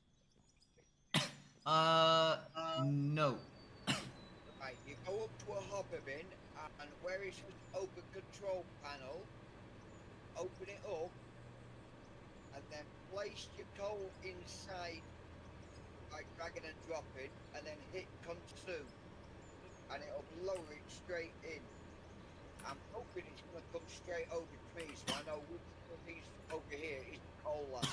No. Right, you go up to a hopper bin and where it says open control panel, open it up and then place your coal inside by dragging and dropping and then hit consume and it'll lower it straight in. I'm hoping it's going to come straight over to me so I know which one of these over here is the coal line.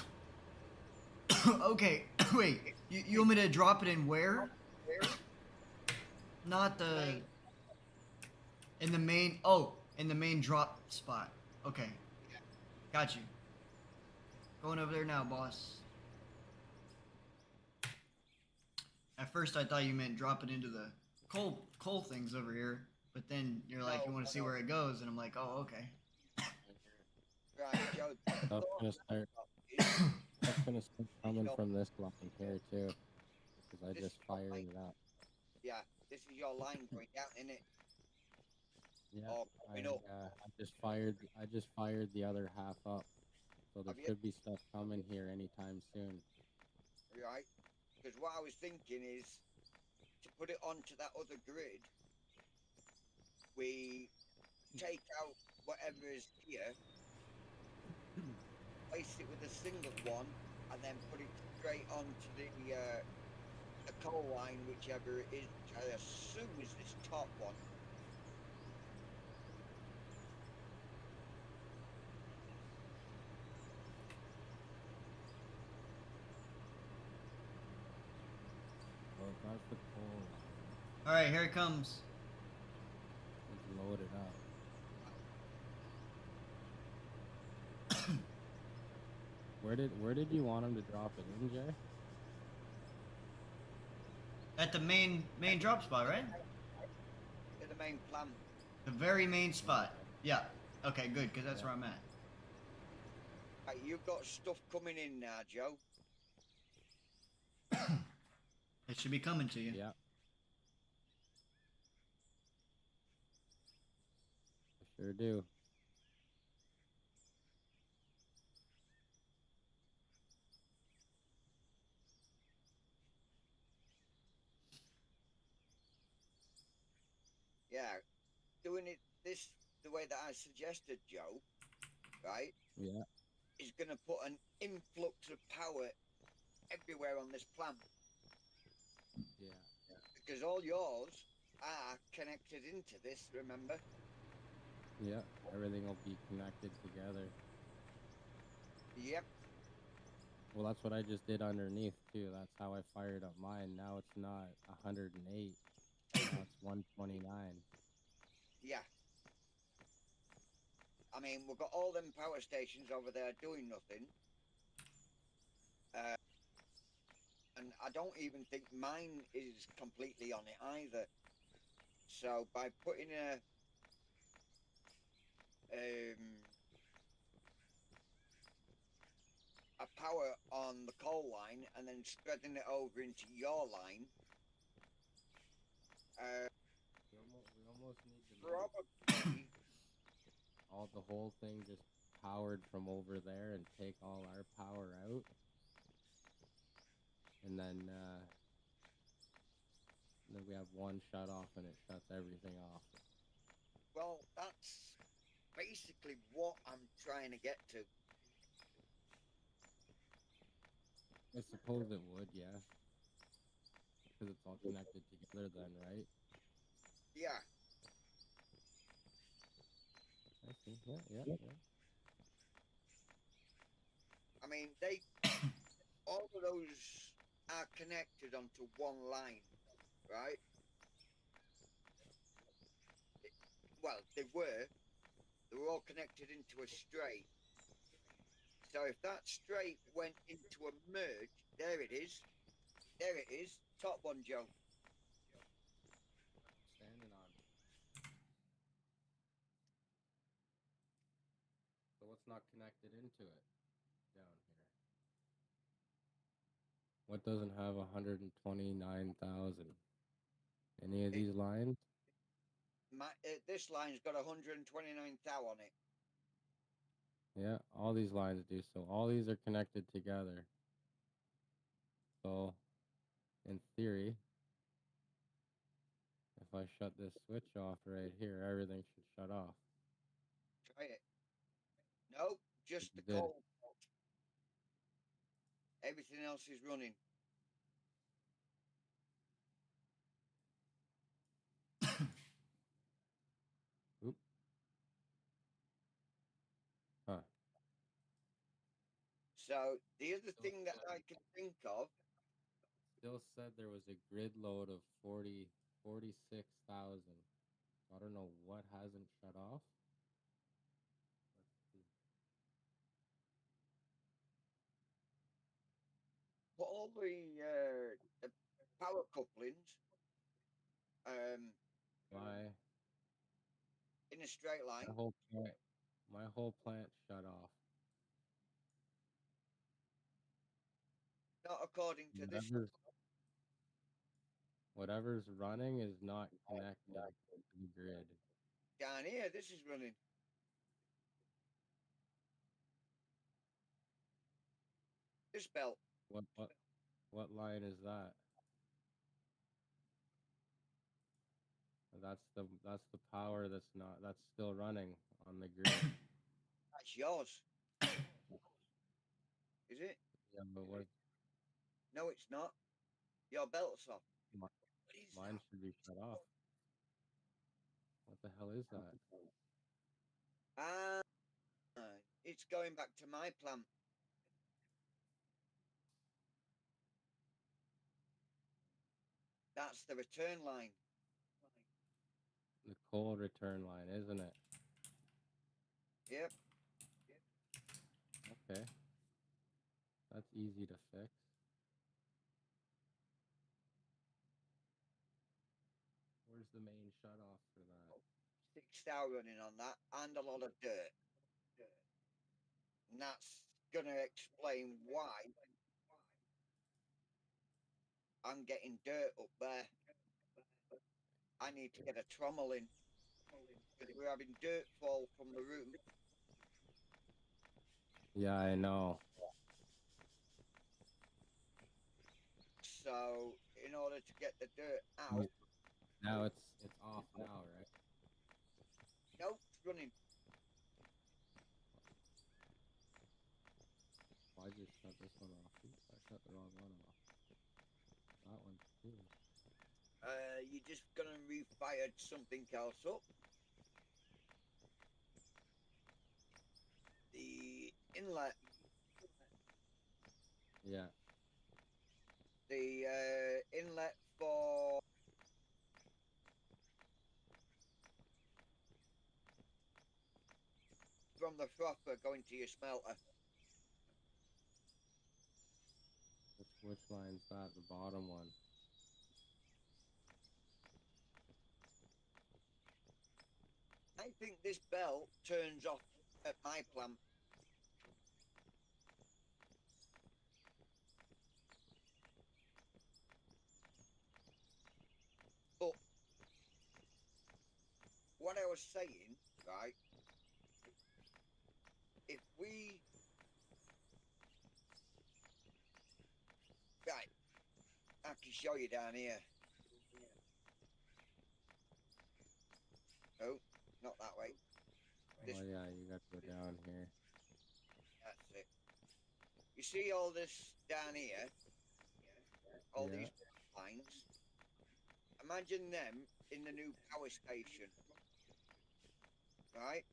Okay. Wait. You want me to drop it in where? Not the. In the main. Oh, in the main drop spot. Okay. Yeah. Got you. Going over there now, boss. At first, I thought you meant drop it into the coal things over here, but then you're like, No, you want to see no. where it goes, and I'm like, oh, okay. Right, Joe. Stuff's gonna start coming from this line here too, because I This just is your fired line. it up. Yeah, this is your line going down, isn't it? Yeah, Or coming up. I just fired the other half up, so there Have you? should be stuff coming here anytime soon. Right. Because what I was thinking is to put it onto that other grid, we take out whatever is here, place it with a single one, and then put it straight onto the coal line, whichever it is, which I assume is this top one. Well, if that's the coal line, All right, here it comes. let's load it up. Where did you want him to drop it in, Jay? At the main drop spot, right? at the main plant. The very main spot. Okay. Yeah. Okay, good, because that's Yeah. where I'm at. Right, you've got stuff coming in now, Joe. It should be coming to you. Yeah. I sure do. Yeah, doing it the way that I suggested, Joe, right, Yeah. is going to put an influx of power everywhere on this plant Yeah. because all yours are connected into this. Remember? Yeah. Everything will be connected together. Yep. Well, that's what I just did underneath too. That's how I fired up mine. Now it's not 108. Now it's 129. Yeah. I mean, we've got all them power stations over there doing nothing. Uh, and I don't even think mine is completely on it either. So by putting um, a power on the coal line and then spreading it over into your line, uh, We almost need to make probably all the whole thing just powered from over there and take all our power out, and then we have one shut off and it shuts everything off. well, that's basically what I'm trying to get to. I suppose it would, yeah, because it's all connected together then, right? Yeah, I see. Yeah, yeah, yeah. I mean, all of those are connected onto one line, right? Well, they were all connected into a straight. So if that straight went into a merge, there it is. There it is. Top one, Joe. Standing on. So what's not connected into it down here? What doesn't have 129,000? Any of It, these lines? this line's got 129 thou on it. Yeah, all these lines do. So all these are connected together. So in theory, if I shut this switch off right here, everything should shut off. Try it. No, just the Did. coal. Everything else is running. Oop. Huh. So the other Still thing that said, I can think of, still said there was a grid load of 46,000. I don't know what hasn't shut off. Let's see. put all the power couplings um, My in a straight my line. whole plant my whole plant shut off. Not according to this. Whatever's running is not connected to the grid. Down here, this is running. This belt. What line is that? That's the power that's still running on the grid. That's yours. Is it? Yeah, but what No, it's not. Your belt's off. mi- What is mine that? should be shut off. What the hell is that? Ah, it's going back to my plant. That's the return line. The coal return line, isn't it? Yep. Okay, that's easy to fix. main shut off for that? 6 hour running on that and a lot of dirt. And that's going to explain why I'm getting dirt up there. I need to get a trommel in because we're having dirt fall from the roof. Yeah, I know. So in order to get the dirt You- out, Now it's off now, right? no, it's running. Why just shut this one off? Oops, I shut the wrong one off. That one too. You're just gonna refire something else up. The inlet, Yeah. the inlet for from the frother going to your smelter. Which line's that? The bottom one. I think this belt turns off at my plant. But what I was saying, right, if we, right, I can show you down here. Oh, not that way. This, Oh yeah, you got to go down here. that's it. You see all this down here, all Yeah. these lines? Imagine them in the new power station, right?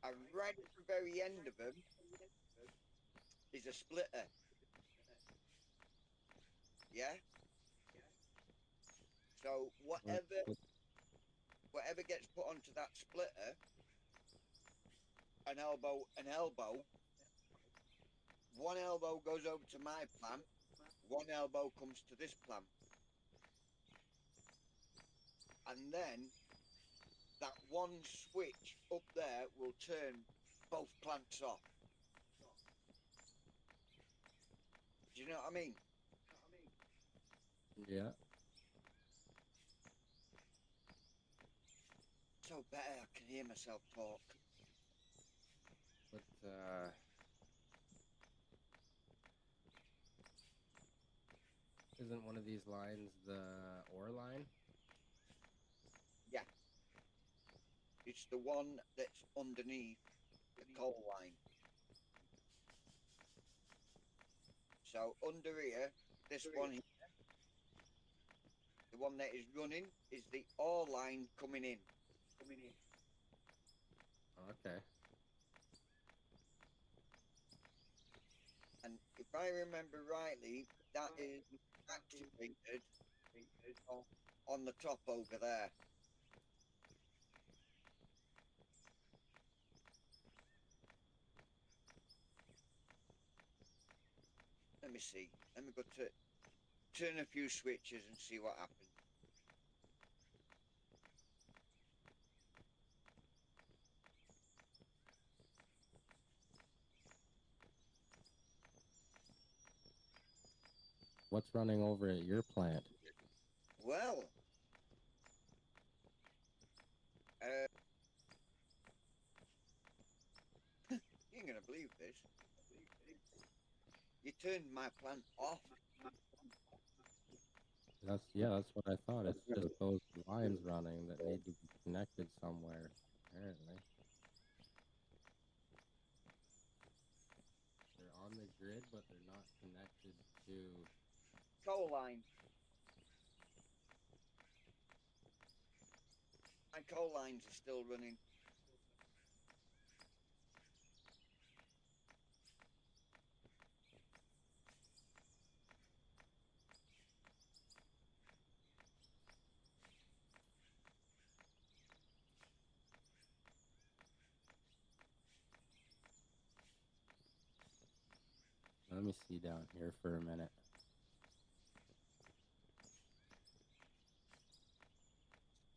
And right at the very end of them is a splitter. Yeah. So What- what- whatever gets put onto that splitter, an elbow. One elbow goes over to my plant. One elbow comes to this plant, and then that one switch up there will turn both plants off. Do you know what I mean? Yeah. So better I can hear myself talk. But isn't one of these lines the ore line? Yeah, it's the one that's underneath the coal line. So under here, this one here, the one that is running, is the ore line coming in. Okay. And if I remember rightly, that is activated on the top over there. Let me see. Let me go to turn a few switches and see what happens. What's running over at your plant? Well, uh, you ain't gonna believe this. You turned my plant off. That's what I thought. It's just those lines running that need to be connected somewhere, apparently. They're on the grid, but they're not connected to. Coal line. My coal lines are still running. Let me see down here for a minute.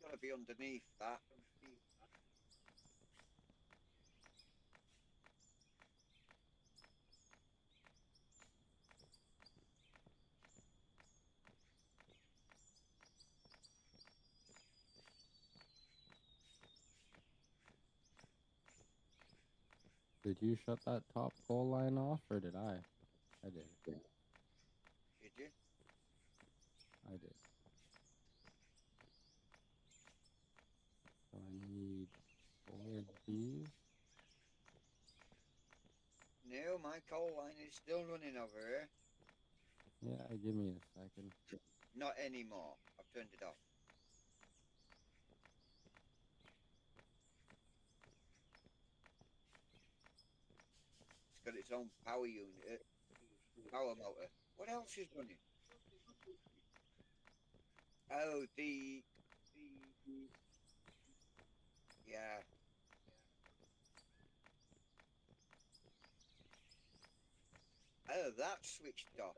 Gotta be underneath that. Did you shut that top pole line off, or did I? I did. Did you? I did. So I need 4 of these. No, my coal line is still running over here. Yeah, give me a second. Not anymore. I've turned it off. It's got its own power unit, power motor. What else is running? Oh, yeah. Oh, that's switched off.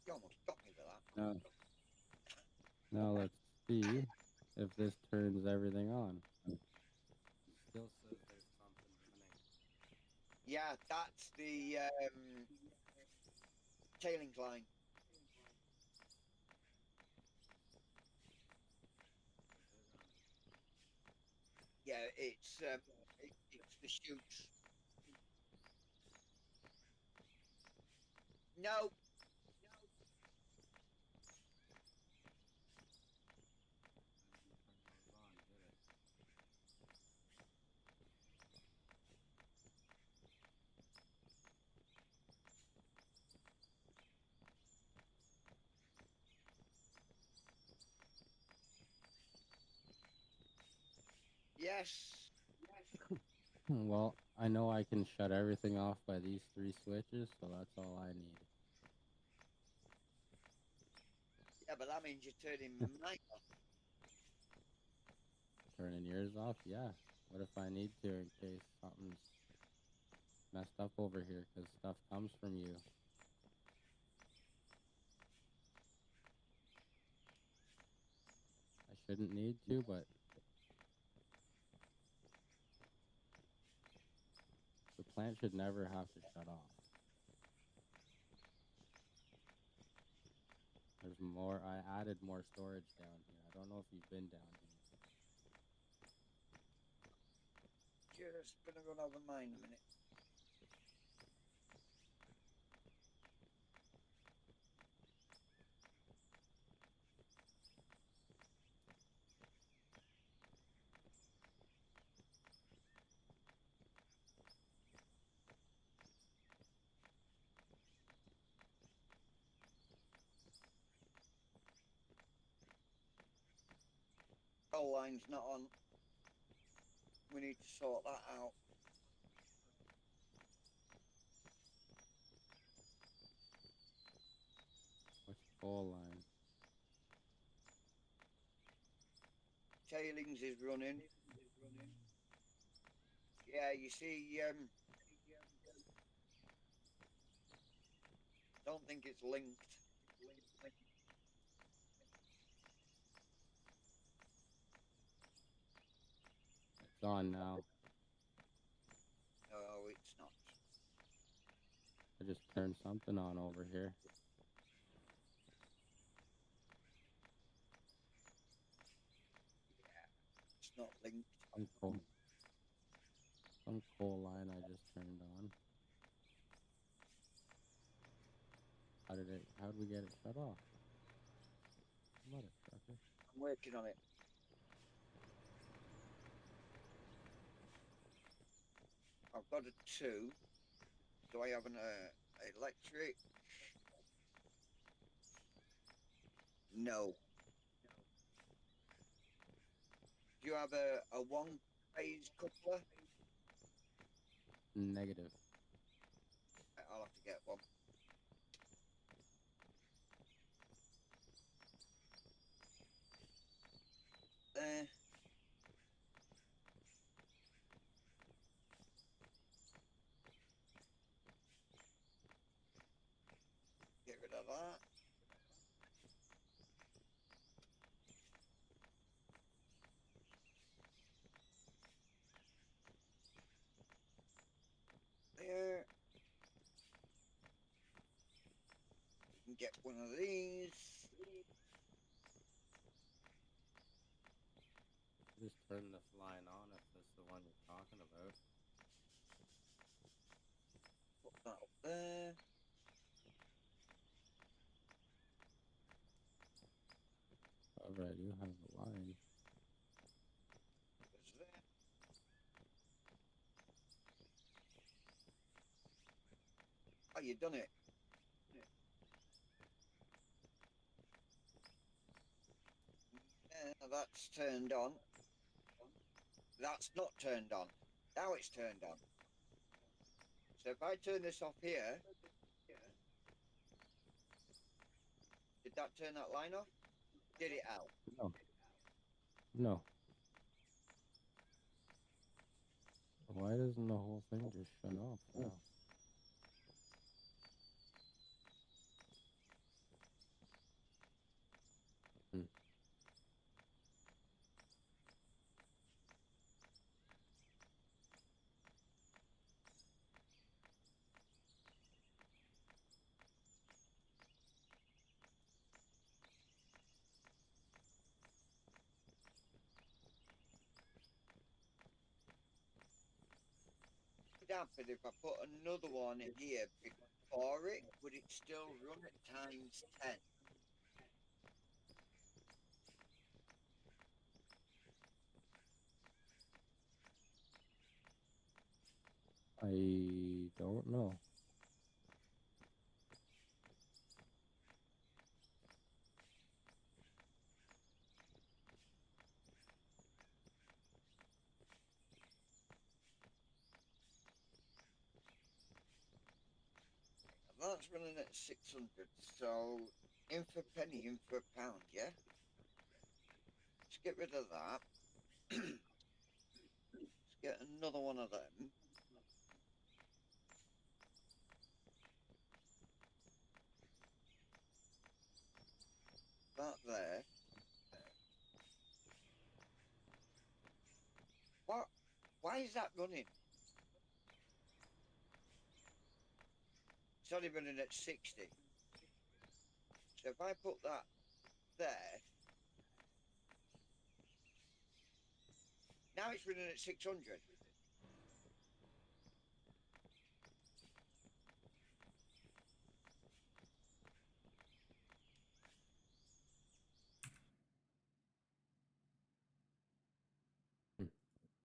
You almost got me with that. Now, now let's see if this turns everything on. Still says there's something running. Yeah, that's the tailings line. Is it running? Yeah, it's the chutes. No, That didn't turn those on, did it? yes. Well, I know I can shut everything off by these 3 switches, so that's all I need. Yeah, but that means you're turning mine off. Turning yours off? Yeah. What if I need to in case something's messed up over here? Because stuff comes from you. I shouldn't need to, but the plant should never have to shut off. There's more. I added more storage down here. I don't know if you've been down here. Just gonna run over mine a minute. Coal line's not on. We need to sort that out. Which pole line? Tailings is running. Yeah, you see, don't think it's linked. It's on now. No, it's not. I just turned something on over here. Yeah. think. Some coal line I just turned on. How did we get it shut off? Mother trucker. I'm working on it. I've got a 2. Do I have an electric? No. Do you have a 1-phase coupler? Negative. I'll have to get one. There. Get rid of that. There. You can get one of these. Just turn this line on if that's the one you're talking about. Put that up there. Alright, you have a line. There's there. Oh, you done it. That's turned on. That's not turned on. Now it's turned on. So if I turn this off here, did that turn that line off? Did it out? No. No. Why doesn't the whole thing just shut off now? Hmm. What would happen if I put another one in here before it? Would it still run at times 10? I don't know. That's running at 600. So in for a penny, in for a pound, yeah? Let's get rid of that. Let's get another one of them. That there. What? Why is that running? It's only running at 60. So if I put that there, now it's running at 600.